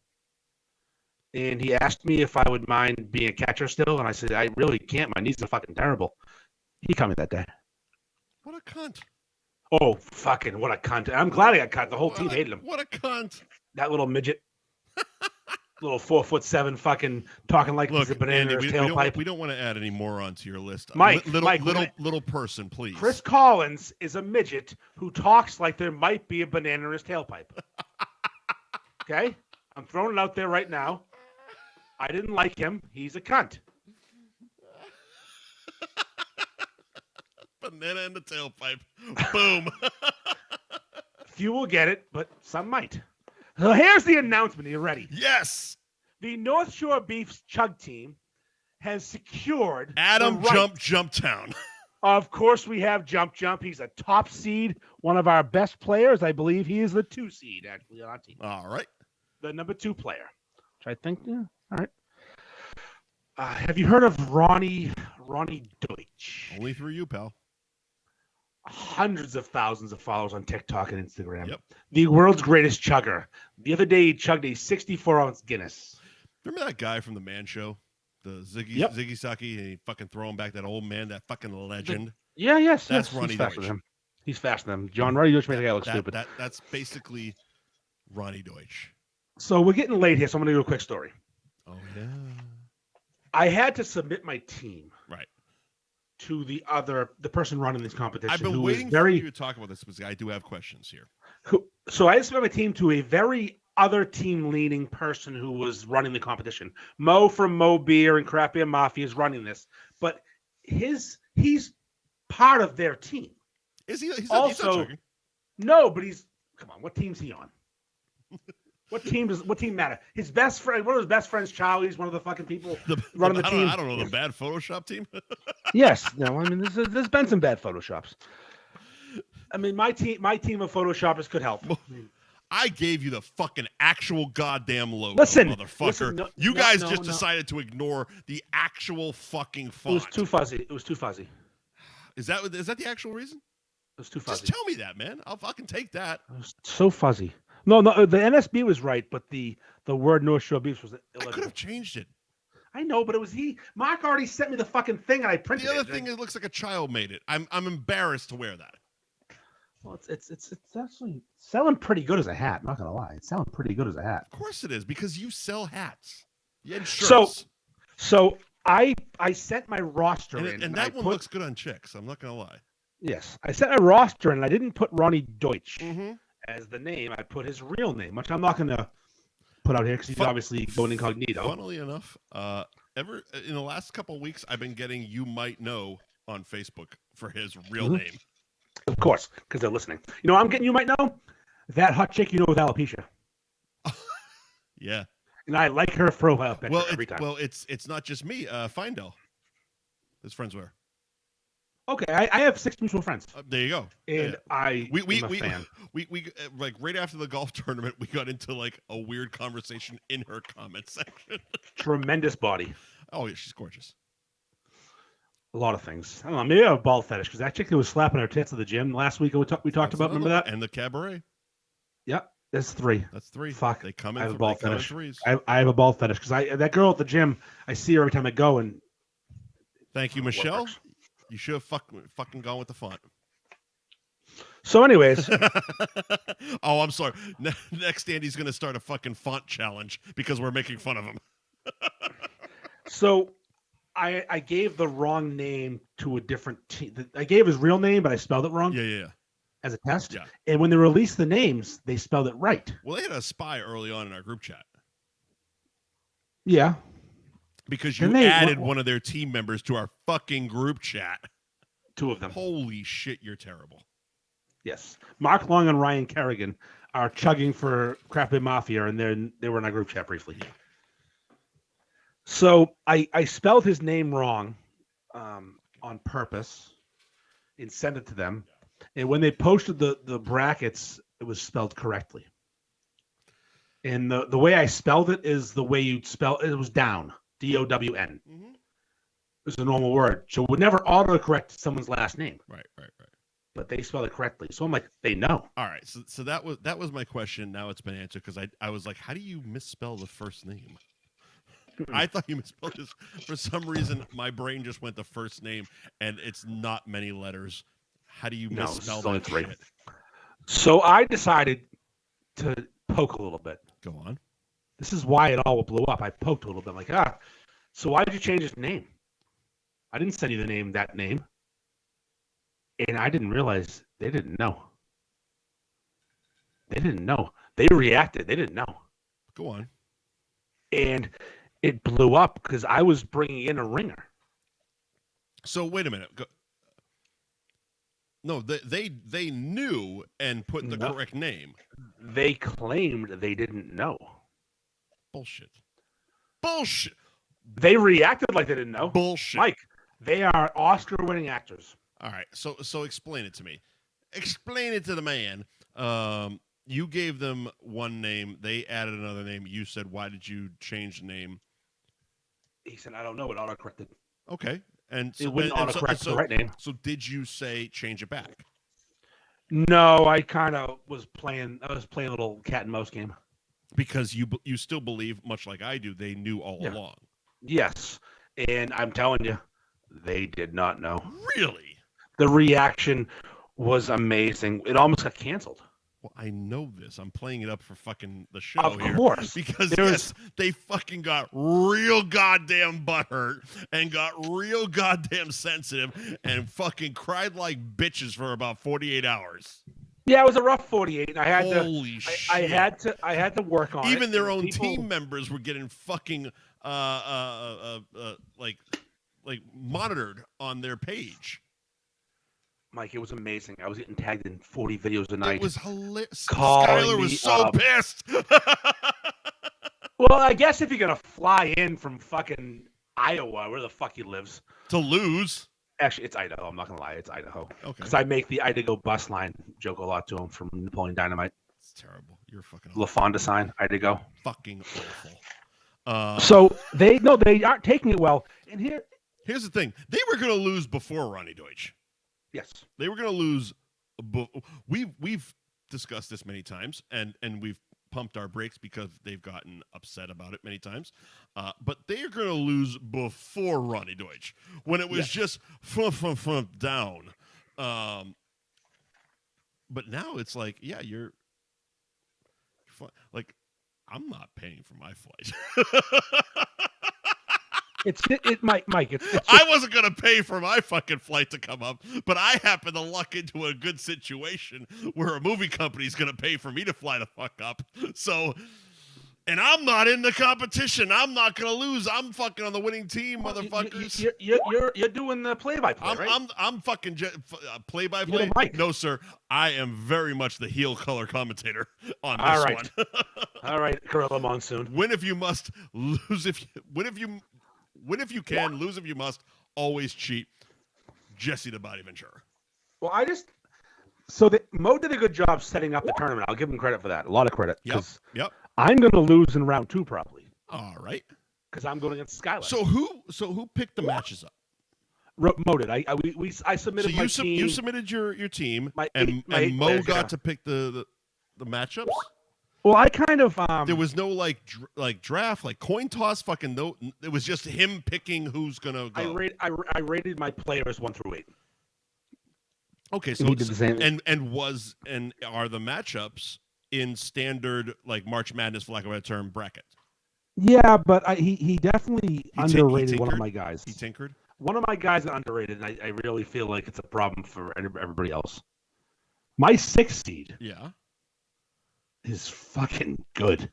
And he asked me if I would mind being a catcher still, and I said, I really can't. My knees are fucking terrible. He caught me that day. What a cunt. Oh, fucking what a cunt. I'm glad I got cut. The whole team hated him. What a cunt. That little midget. Little 4'7" fucking talking like he's a banana in his tailpipe. We don't want to add any more onto your list. Mike, little person, please. Chris Collins is a midget who talks like there might be a banana in his tailpipe. Okay? I'm throwing it out there right now. I didn't like him. He's a cunt. Banana in the tailpipe. Boom. Few will get it, but some might. So here's the announcement. Are you ready? Yes. The North Shore Beefs Chug team has secured Adam Jump Town. Of course, we have Jump. He's a top seed, one of our best players. I believe he is the 2 seed, actually, on our team. All right. The number 2 player, which I think, yeah. All right. Have you heard of Ronnie Deutsch? Only through you, pal. Hundreds of thousands of followers on TikTok and Instagram. Yep. The world's greatest chugger. The other day, he chugged a 64-ounce Guinness. Remember that guy from the Man Show? The Ziggy Saki, and he fucking throwing back that old man, that fucking legend. Yes. That's Ronnie Deutsch. He's faster than him. Ronnie Deutsch made the guy look stupid. That's basically Ronnie Deutsch. So we're getting late here, so I'm going to do a quick story. Oh, yeah. I had to submit my team. Right. To the person running this competition. I've been waiting for you to talk about this because I do have questions here. So I submitted my team to a very other team-leaning person who was running the competition. Mo from Mo Beer and Craft Beer Mafia is running this, but he's part of their team. Is he? He's also, not no, but come on. What team's he on? What team matter? His best friend, one of his best friends, Charlie's one of the fucking people running the team. I don't know, the bad Photoshop team. Yes, no, I mean there's been some bad Photoshops. I mean my team of Photoshoppers could help. I gave you the fucking actual goddamn logo, motherfucker. You guys decided to ignore the actual fucking font. It was too fuzzy. Is that the actual reason? It was too fuzzy. Just tell me that, man. I'll fucking take that. It was so fuzzy. No, the NSB was right, but the word North Shore Beefs was illegible. I could have changed it. I know, but it was he. Mark already sent me the fucking thing, and I printed it. The other thing, it looks like a child made it. I'm embarrassed to wear that. Well, it's actually selling pretty good as a hat. Not gonna lie, it's selling pretty good as a hat. Of course it is, because you sell hats. And shirts. So I sent my roster in, and that one looks good on chicks. I'm not gonna lie. Yes, I sent my roster in, and I didn't put Ronnie Deutsch as the name. I put his real name, which I'm not gonna put out here because he's obviously going incognito. Funnily enough, in the last couple of weeks, I've been getting "You Might Know" on Facebook for his real name. Of course, because they're listening. You know, I'm getting "You Might Know" that hot chick you know with alopecia. Yeah, and I like her profile picture every time. Well, it's not just me. Findell, his friends were. Okay, I have 6 mutual friends. There you go. And I'm a fan. We like right after the golf tournament, we got into like a weird conversation in her comment section. Tremendous body. Oh yeah, she's gorgeous. A lot of things. I don't know. Maybe I have a ball fetish because that chick that was slapping her tits at the gym last week we talked about. Remember that? And the cabaret. Yep, that's 3. That's 3. Fuck. They come in. I have a ball fetish. Threes. I have a ball fetish because that girl at the gym. I see her every time I go. And thank you, Michelle. You should have fucking gone with the font. So, anyways. Oh, I'm sorry. Next, Andy's going to start a fucking font challenge because we're making fun of him. So, I gave the wrong name to a different team. I gave his real name, but I spelled it wrong. Yeah. As a test. Yeah. And when they released the names, they spelled it right. Well, they had a spy early on in our group chat. Yeah. Because you added one of their team members to our fucking group chat. 2 of them. Holy shit, you're terrible. Yes. Mark Long and Ryan Kerrigan are chugging for Craft Beer Mafia, and they were in our group chat briefly. So I spelled his name wrong on purpose and sent it to them. And when they posted the brackets, it was spelled correctly. And the way I spelled it is the way you'd spell it. It was down. D-O-W-N. It was a normal word. So it would never autocorrect someone's last name. Right. But they spelled it correctly. So I'm like, they know. All right. So that was my question. Now it's been answered because I was like, how do you misspell the first name? I thought you misspelled this. For some reason, my brain just went the first name, and it's not many letters. How do you misspell that shit? So I decided to poke a little bit. Go on. This is why it all blew up. I poked a little bit, like, so why did you change his name? I didn't send you that name. And I didn't realize they didn't know. They didn't know. They reacted. They didn't know. Go on. And it blew up because I was bringing in a ringer. So wait a minute. No, they knew and put the correct name. They claimed they didn't know. Bullshit. They reacted like they didn't know. Bullshit. Mike, they are Oscar-winning actors. All right, so explain it to me. Explain it to the man. You gave them one name. They added another name. You said, why did you change the name? He said, I don't know. It autocorrected. Okay. And so, it wouldn't autocorrect the right name. So did you say change it back? No, I kind of was playing. I was playing a little cat and mouse game. Because you still believe, much like I do, they knew all along. Yes, and I'm telling you, they did not know. Really? The reaction was amazing. It almost got canceled. Well, I know this. I'm playing it up for fucking the show here. Of course. Because yes, they fucking got real goddamn butthurt and got real goddamn sensitive and fucking cried like bitches for about 48 hours. Yeah, it was a rough 48. And I had Holy shit. I had to work on it. Even their own team members were getting fucking like monitored on their page. Mike, it was amazing. I was getting tagged in 40 videos a night. It was hilarious. Skylar Skylar was so pissed. Well, I guess if you're going to fly in from fucking Iowa, where the fuck he lives. To lose. Actually, it's Idaho. I'm not going to lie. It's Idaho. Okay. Because I make the Idaho bus line joke a lot to him from Napoleon Dynamite. It's terrible. You're fucking awful. LaFonda sign, Idaho. Fucking awful. So they aren't taking it well. And here's the thing. They were going to lose before Ronnie Deutsch. Yes. They were going to lose. We've discussed this many times, and we've pumped our brakes because they've gotten upset about it many times. But they are going to lose before Ronnie Deutsch, when it was just down. But now it's like, yeah, you're like, I'm not paying for my flight. Mike. I wasn't gonna pay for my fucking flight to come up, but I happen to luck into a good situation where a movie company's gonna pay for me to fly the fuck up. So, and I'm not in the competition. I'm not gonna lose. I'm fucking on the winning team, motherfuckers. You're doing the play-by-play, right? I'm fucking play-by-play. No, sir. I am very much the heel color commentator on this one. All right, Gorilla Monsoon. Win if you must, lose if you can, lose if you must, always cheat. Jesse the Body Ventura. Well, Mo did a good job setting up the tournament. I'll give him credit for that. A lot of credit. Yep. I'm going to lose in round 2 probably. All right. Because I'm going against Skylar. So who picked the matches up? Mo did. I submitted my team. You submitted your team, and Mo got to pick the matchups? Well, I kind of there was no like draft, like coin toss, fucking no. It was just him picking who's gonna go. I rated my players 1 through 8. Okay, so he did the same. And are the matchups in standard like March Madness, for lack of a better term, bracket? Yeah, but he definitely underrated one of my guys. He tinkered. One of my guys is underrated, and I really feel like it's a problem for everybody else. My 6th seed. Yeah. Is fucking good.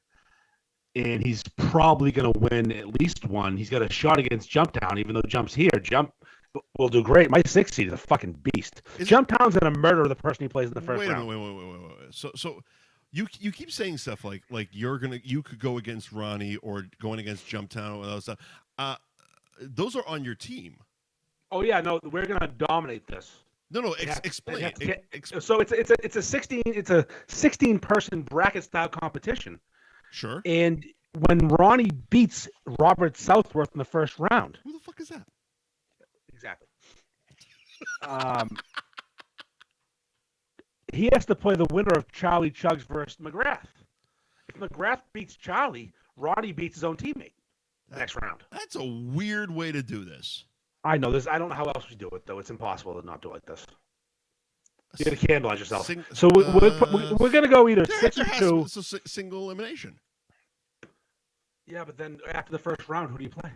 And he's probably going to win at least one. He's got a shot against Jumptown, even though Jump's here. Jump will do great. My 6th seed is a fucking beast. Jumptown's going to murder the person he plays in the first round. Wait. So you keep saying stuff like you could go against Ronnie or going against Jumptown or those stuff. Those are on your team. Oh yeah, no, we're going to dominate this. No. Explain. So it's a 16 person bracket style competition. Sure. And when Ronnie beats Robert Southworth in the first round, who the fuck is that? Exactly. He has to play the winner of Charlie Chugs versus McGrath. If McGrath beats Charlie, Ronnie beats his own teammate next round. That's a weird way to do this. I know this. I don't know how else we do it, though. It's impossible to not do it like this. You got to candleize yourself. So we're going to go either 6 or 2. It's a single elimination. Yeah, but then after the first round, who do you play?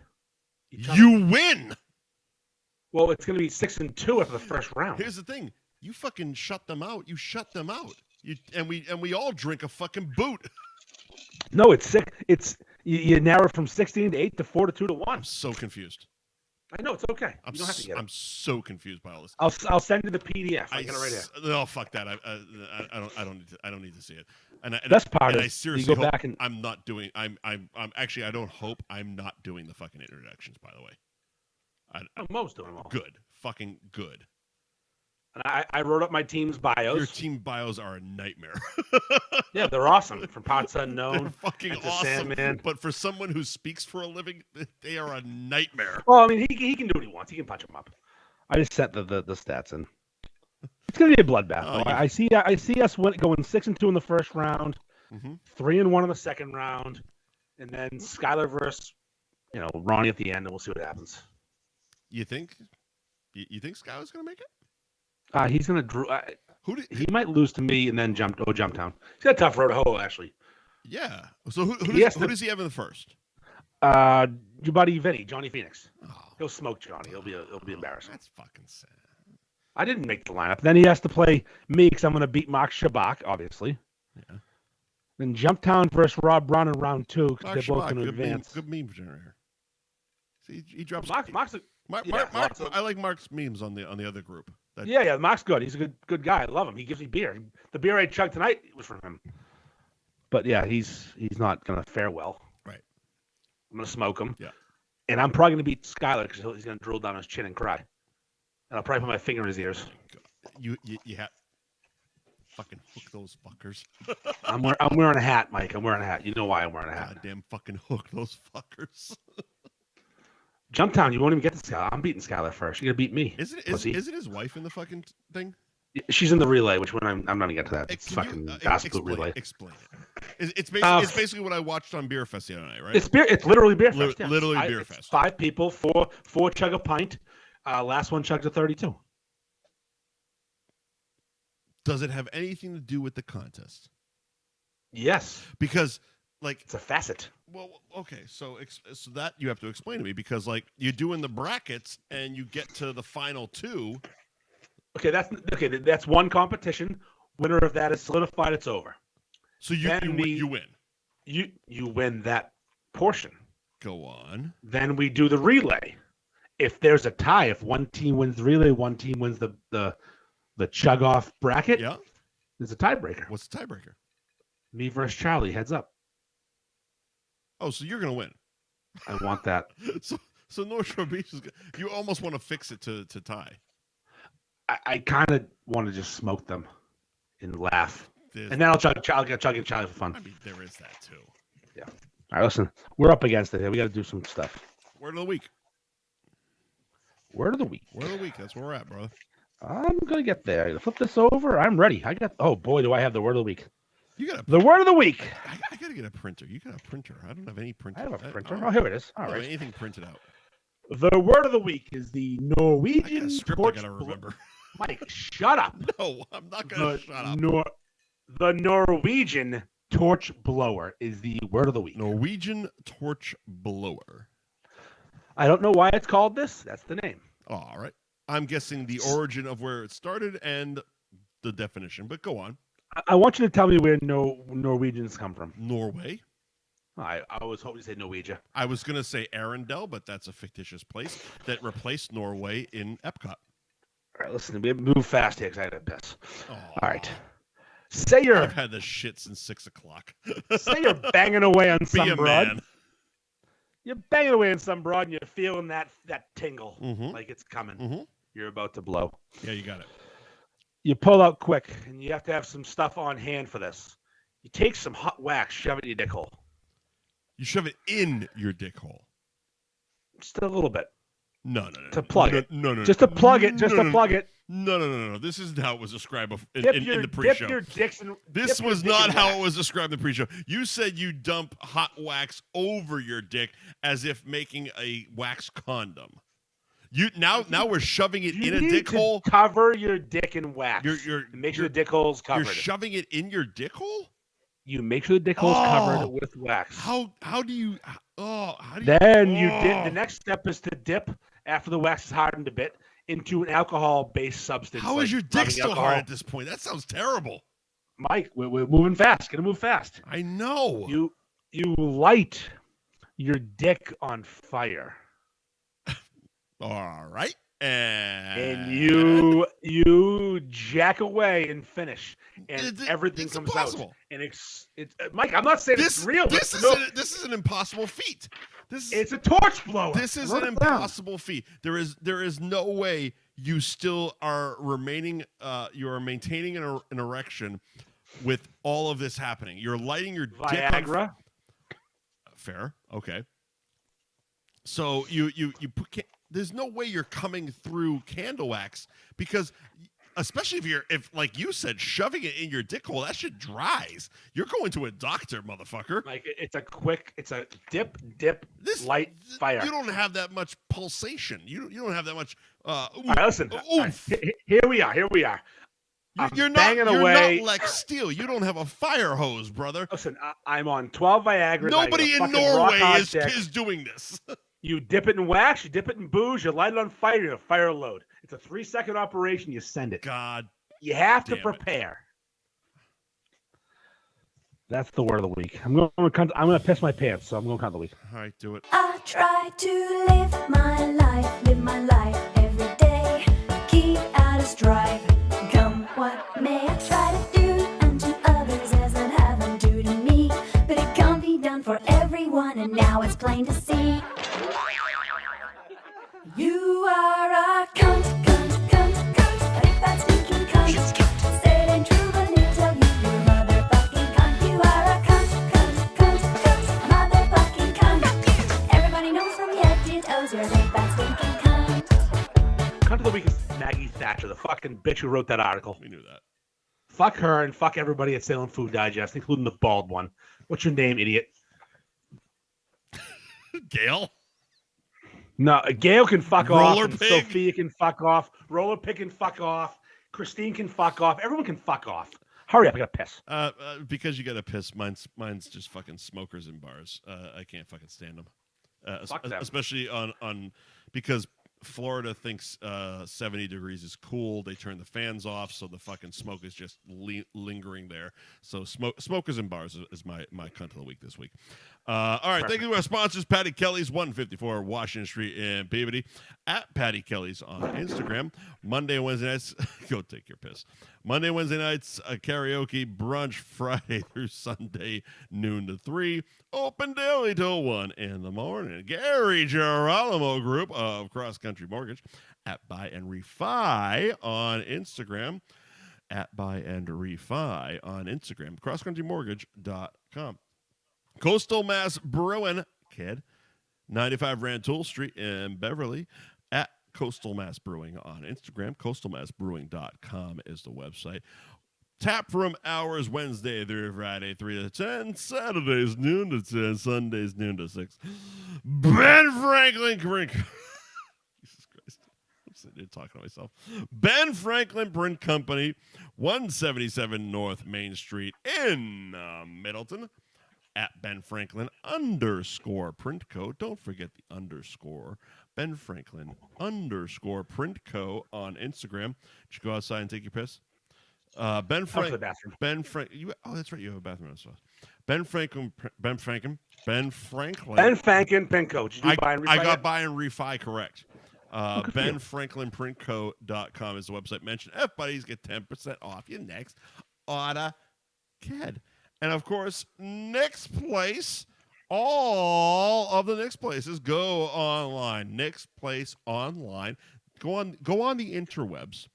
You win. Well, it's going to be 6-2 after the first round. Here's the thing: you fucking shut them out. You shut them out. And we all drink a fucking boot. No, it's six. It's you narrow from 16 to 8 to 4 to 2 to 1. I'm so confused. I know it's okay. You don't have to get it. I'm so confused by all this. I'll send you the PDF. I got it right here. No, fuck that. I don't need to see it. And Best part is I seriously you go back and I'm not doing. I'm actually. I don't hope I'm not doing the fucking introductions. By the way, most of them all. Good, fucking good. And I wrote up my team's bios. Your team bios are a nightmare. Yeah, they're awesome. From Parts Unknown. They're fucking awesome. Sandman. But for someone who speaks for a living, they are a nightmare. Well, I mean, he can do what he wants. He can punch them up. I just set the stats in. It's gonna be a bloodbath. Oh, yeah. I see us going 6-2 in the first round, 3-1 in the second round, and then Skylar versus Ronnie at the end, and we'll see what happens. You think? You think Skylar's gonna make it? He's gonna he might lose to me and then jump town. He's got a tough road to hoe, actually. Yeah. So who does he have in the first? Your buddy Vinny, Johnny Phoenix. Oh. He'll smoke Johnny. It'll be embarrassing. That's fucking sad. I didn't make the lineup. Then he has to play me because I'm gonna beat Mark Shabak, obviously. Yeah. Then Jumptown versus Rob Brown in round 2 because they're both going to advance. Good meme generator. See, he drops. Mark's Mark, I like Mark's memes on the other group. Yeah, Mark's good. He's a good guy. I love him. He gives me beer. The beer I chugged tonight was from him. But yeah, he's not gonna fare well. Right. I'm gonna smoke him. Yeah. And I'm probably gonna beat Skylar because he's gonna drool down his chin and cry. And I'll probably put my finger in his ears. You have fucking hook those fuckers. I'm wearing a hat, Mike. I'm wearing a hat. You know why I'm wearing a hat. Goddamn fucking hook those fuckers. Jumptown, you won't even get to Skylar. I'm beating Skylar first. You're gonna beat me. Isn't his wife in the fucking thing? She's in the relay, which one I'm not gonna get to that. It's fucking gospel relay. Explain it. It's basically what I watched on Beer Fest the other night, right? It's literally Beer Fest. Literally Beer Fest. 5 people, four chug a pint. Last one chugged a 32. Does it have anything to do with the contest? Yes. Because it's a facet. Well, okay, so that you have to explain to me because you're doing the brackets and you get to the final 2. Okay, that's one competition. Winner of that is solidified. It's over. So you win. You win that portion. Go on. Then we do the relay. If there's a tie, if one team wins the relay, one team wins the chug off bracket. Yeah. There's a tiebreaker. What's the tiebreaker? Me versus Charlie. Heads up. Oh, so you're gonna win. I want that. so North Shore Beach is good. You almost want to fix it to tie. I kind of want to just smoke them and laugh. And then I'll get chugging Charlie for fun. I mean, there is that too. Yeah. All right, listen. We're up against it here. We got to do some stuff. Word of the week. Word of the week. Word of the week. That's where we're at, brother. I'm gonna get there. Flip this over. I'm ready. Oh boy, do I have the word of the week. The word of the week. I gotta get a printer. You got a printer? I don't have any printer. I have a printer. Oh, here it is. All right. Anything printed out. The word of the week is the Norwegian torch. I gotta remember. Mike, shut up. No, I'm not gonna shut up. The Norwegian torch blower is the word of the week. Norwegian torch blower. I don't know why it's called this. That's the name. Oh, all right. I'm guessing the origin of where it started and the definition, but go on. I want you to tell me where Norwegians come from. Norway. I was hoping to say Norwegia. I was going to say Arendelle, but that's a fictitious place that replaced Norway in Epcot. All right, listen, we move fast here because I had a piss. Oh. All right. I've had this shit since 6 o'clock. Say you're banging away on some broad. Man. You're banging away on some broad and you're feeling that tingle like it's coming. Mm-hmm. You're about to blow. Yeah, you got it. You pull out quick, and you have to have some stuff on hand for this. You take some hot wax, shove it in your dick hole. You shove it in your dick hole. Just a little bit. No. To plug it. No. Just to plug it. Just to plug it. No. This isn't how it was described in the pre-show. This was not how it was described in the pre-show. You said you dump hot wax over your dick as if making a wax condom. Now we're shoving it in a dick hole. Cover your dick in wax. You're make sure the dick hole's covered. You're shoving it in your dick hole? You make sure the dick hole's covered with wax. How do you? Then you dip. The next step is to dip after the wax is hardened a bit into an alcohol-based substance. How is your dick still hard at this point? That sounds terrible. Mike, we're moving fast. Gotta move fast. I know. You light your dick on fire. All right. And you jack away and finish, and everything comes impossible. Out. And it's Mike. I'm not saying it's real. This is an impossible feat. It's a torch blower. This is an impossible feat. There is no way you still are remaining. You are maintaining an erection with all of this happening. You're lighting your Viagra. Dick on fair. Okay. So you put. There's no way you're coming through candle wax because, especially if like you said, shoving it in your dick hole, that shit dries. You're going to a doctor, motherfucker. Like it's a dip, light fire. You don't have that much pulsation. You don't have that much. All right, listen. Here we are. You're not like steel. You don't have a fire hose, brother. Listen, I'm on 12 Viagra. Nobody in Norway is doing this. You dip it in wax, you dip it in booze, you light it on fire, you fire load. It's a 3-second operation, you send it. God. You have to prepare. That's the word of the week. I'm gonna piss my pants, so I'm gonna count the week. All right, do it. I try to live my life every day. Keep out of strife, come what may. I try to do unto others as I'd have them do to me. But it can't be done for everyone, and now it's plain to see. You are a cunt. A big fat stinking cunt. Say it ain't true, but he'll tell you you're a motherfucking cunt. You are a cunt. Motherfucking cunt. Everybody knows from your head to toes you're a big fat stinking cunt. Cunt of the week is Maggie Thatcher, the fucking bitch who wrote that article. We knew that. Fuck her and fuck everybody at Salem Food Digest, including the bald one. What's your name, idiot? Gail? No, Gail can fuck off. Roller Pig. Sophia can fuck off. Roller Pig can fuck off. Christine can fuck off. Everyone can fuck off. Hurry up, I gotta piss. Because you gotta piss. Mine's just fucking smokers in bars. I can't fucking stand them. Especially on because Florida thinks 70 degrees is cool. They turn the fans off, so the fucking smoke is just lingering there. So smokers in bars is my cunt of the week this week. All right, thank you to our sponsors, Patty Kelly's, 154 Washington Street in Peabody, at Patty Kelly's on Instagram. Monday and Wednesday nights, go take your piss. Monday and Wednesday nights, karaoke brunch, Friday through Sunday, noon to 3. Open daily till 1 in the morning. Gary Girolamo Group of Cross Country Mortgage at Buy and Refi on Instagram. At Buy and Refi on Instagram. CrossCountryMortgage.com. Coastal Mass Brewing, kid. 95 Rantoul Street in Beverly. At Coastal Mass Brewing on Instagram. CoastalMassBrewing.com is the website. Tap room hours Wednesday through Friday, 3 to 10. Saturdays, noon to 10. Sundays, noon to 6. Ben Franklin Print. Jesus Christ. I'm sitting here talking to myself. Ben Franklin Print Company, 177 North Main Street in Middleton. At Ben Franklin _Print Co. Don't forget the underscore. Ben Franklin _Print Co. on Instagram. Did you go outside and take your piss? Ben Franklin. Oh, that's right. You have a bathroom. Ben Franklin. Pinco. Did you buy and refi? I got buy and refi correct. BenFranklinPrintCo.com is the website. Mention F Buddies, get 10% off your next order. Kid. And of course, Nick's Place. All of the Nick's Places go online. Nick's Place online. Go on the interwebs.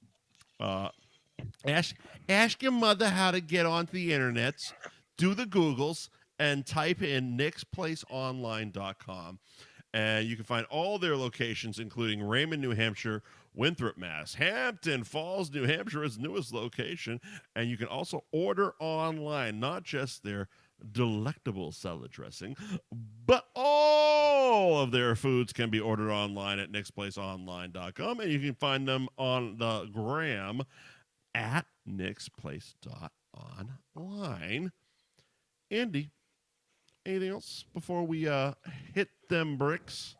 Ask your mother how to get onto the internets. Do the Googles and type in nicksplaceonline.com. And you can find all their locations, including Raymond, New Hampshire, Winthrop, Mass. Hampton Falls, New Hampshire is newest location. And you can also order online, not just their delectable salad dressing, but all of their foods can be ordered online at nicksplaceonline.com. And you can find them on the gram at nicksplace.online. Andy, anything else before we hit them bricks?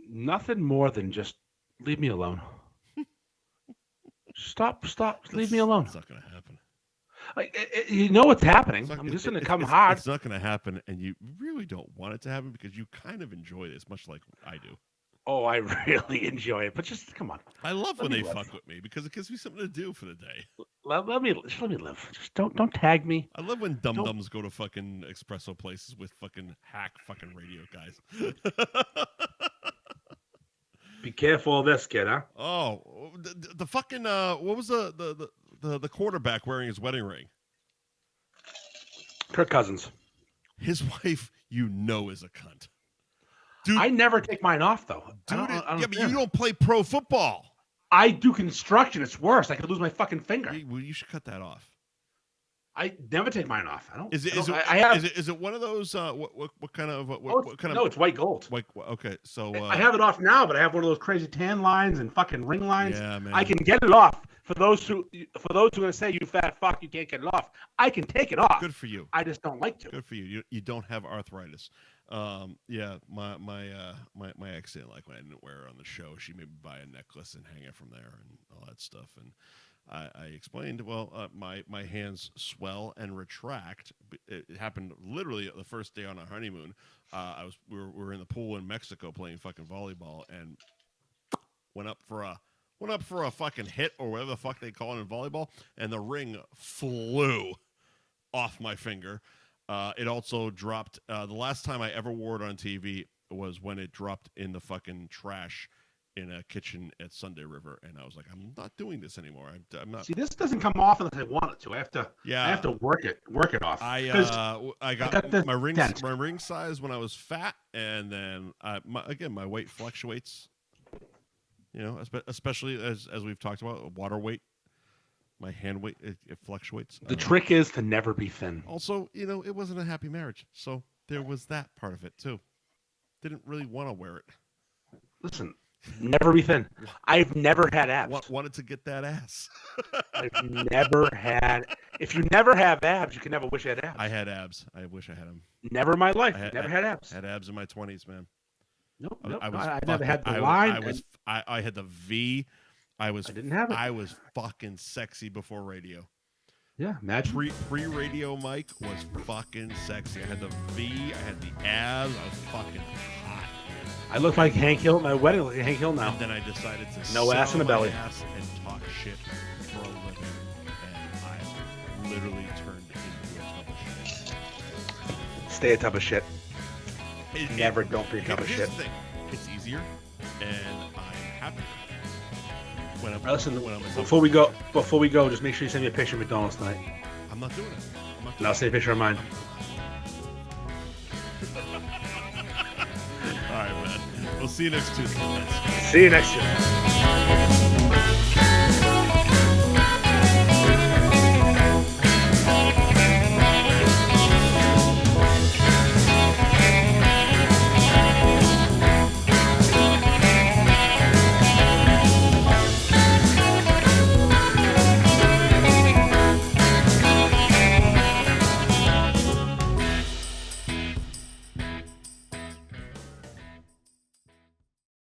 Nothing more than just leave me alone. Stop. Leave me alone. It's not going to happen. You know what's happening. I'm just going to come hard. It's not going to happen, and you really don't want it to happen because you kind of enjoy this, much like I do. Oh, I really enjoy it, but just come on. I love when they fuck with me because it gives me something to do for the day. Let me live. Just don't tag me. I love when dum-dums go to fucking espresso places with fucking hack fucking radio guys. Be careful of this, kid, huh? Oh, the fucking what was the quarterback wearing his wedding ring? Kirk Cousins. His wife, is a cunt. Dude, I never take mine off though. Dude, but you don't play pro football. I do construction. It's worse. I could lose my fucking finger. Well, you should cut that off. I never take mine off. I don't. Is it one of those? What kind of? What kind of? No, it's white gold. Okay, so I have it off now, but I have one of those crazy tan lines and fucking ring lines. Yeah, man. I can get it off. For those who are going to say you fat fuck, you can't get it off. I can take it off. Good for you. I just don't like to. Good for you. You don't have arthritis. Yeah, my ex didn't like when I didn't wear it on the show. She made me buy a necklace and hang it from there and all that stuff. And I explained, my hands swell and retract. It happened literally the first day on our honeymoon. We were in the pool in Mexico playing fucking volleyball and went up for a fucking hit or whatever the fuck they call it in volleyball, and the ring flew off my finger. It also dropped. The last time I ever wore it on TV was when it dropped in the fucking trash in a kitchen at Sunday River, and I was like, I'm not doing this anymore. I'm not. See, this doesn't come off unless I want it to. I have to work it off. I got my ring size when I was fat, and then my weight fluctuates. Especially as we've talked about, water weight. My hand weight, it fluctuates. The trick is to never be thin. Also, it wasn't a happy marriage, so there was that part of it too. Didn't really want to wear it. Listen, never be thin. I've never had abs. Wanted to get that ass. I've never had. If you never have abs, you can never wish you had abs. I had abs. I wish I had them. Never in my life. Never had abs. I had abs in my 20s, man. Nope. I never had the line. I had the V. I didn't have it. I was fucking sexy before radio. Yeah, imagine. Pre-radio Mike was fucking sexy. I had the V. I had the abs. I was fucking hot. I look like Hank Hill at my wedding. I look like Hank Hill now. And then I decided to no ass in the belly and talk shit for a living, and I literally turned into a tub of shit. Stay a tub of shit. Never don't be a tub of shit. Here's the thing. It's easier, and I'm happier. Before we go, just make sure you send me a picture of McDonald's tonight. I'm not doing it. And I'll send a picture of mine. All right, man. We'll see you next Tuesday. See you next Tuesday.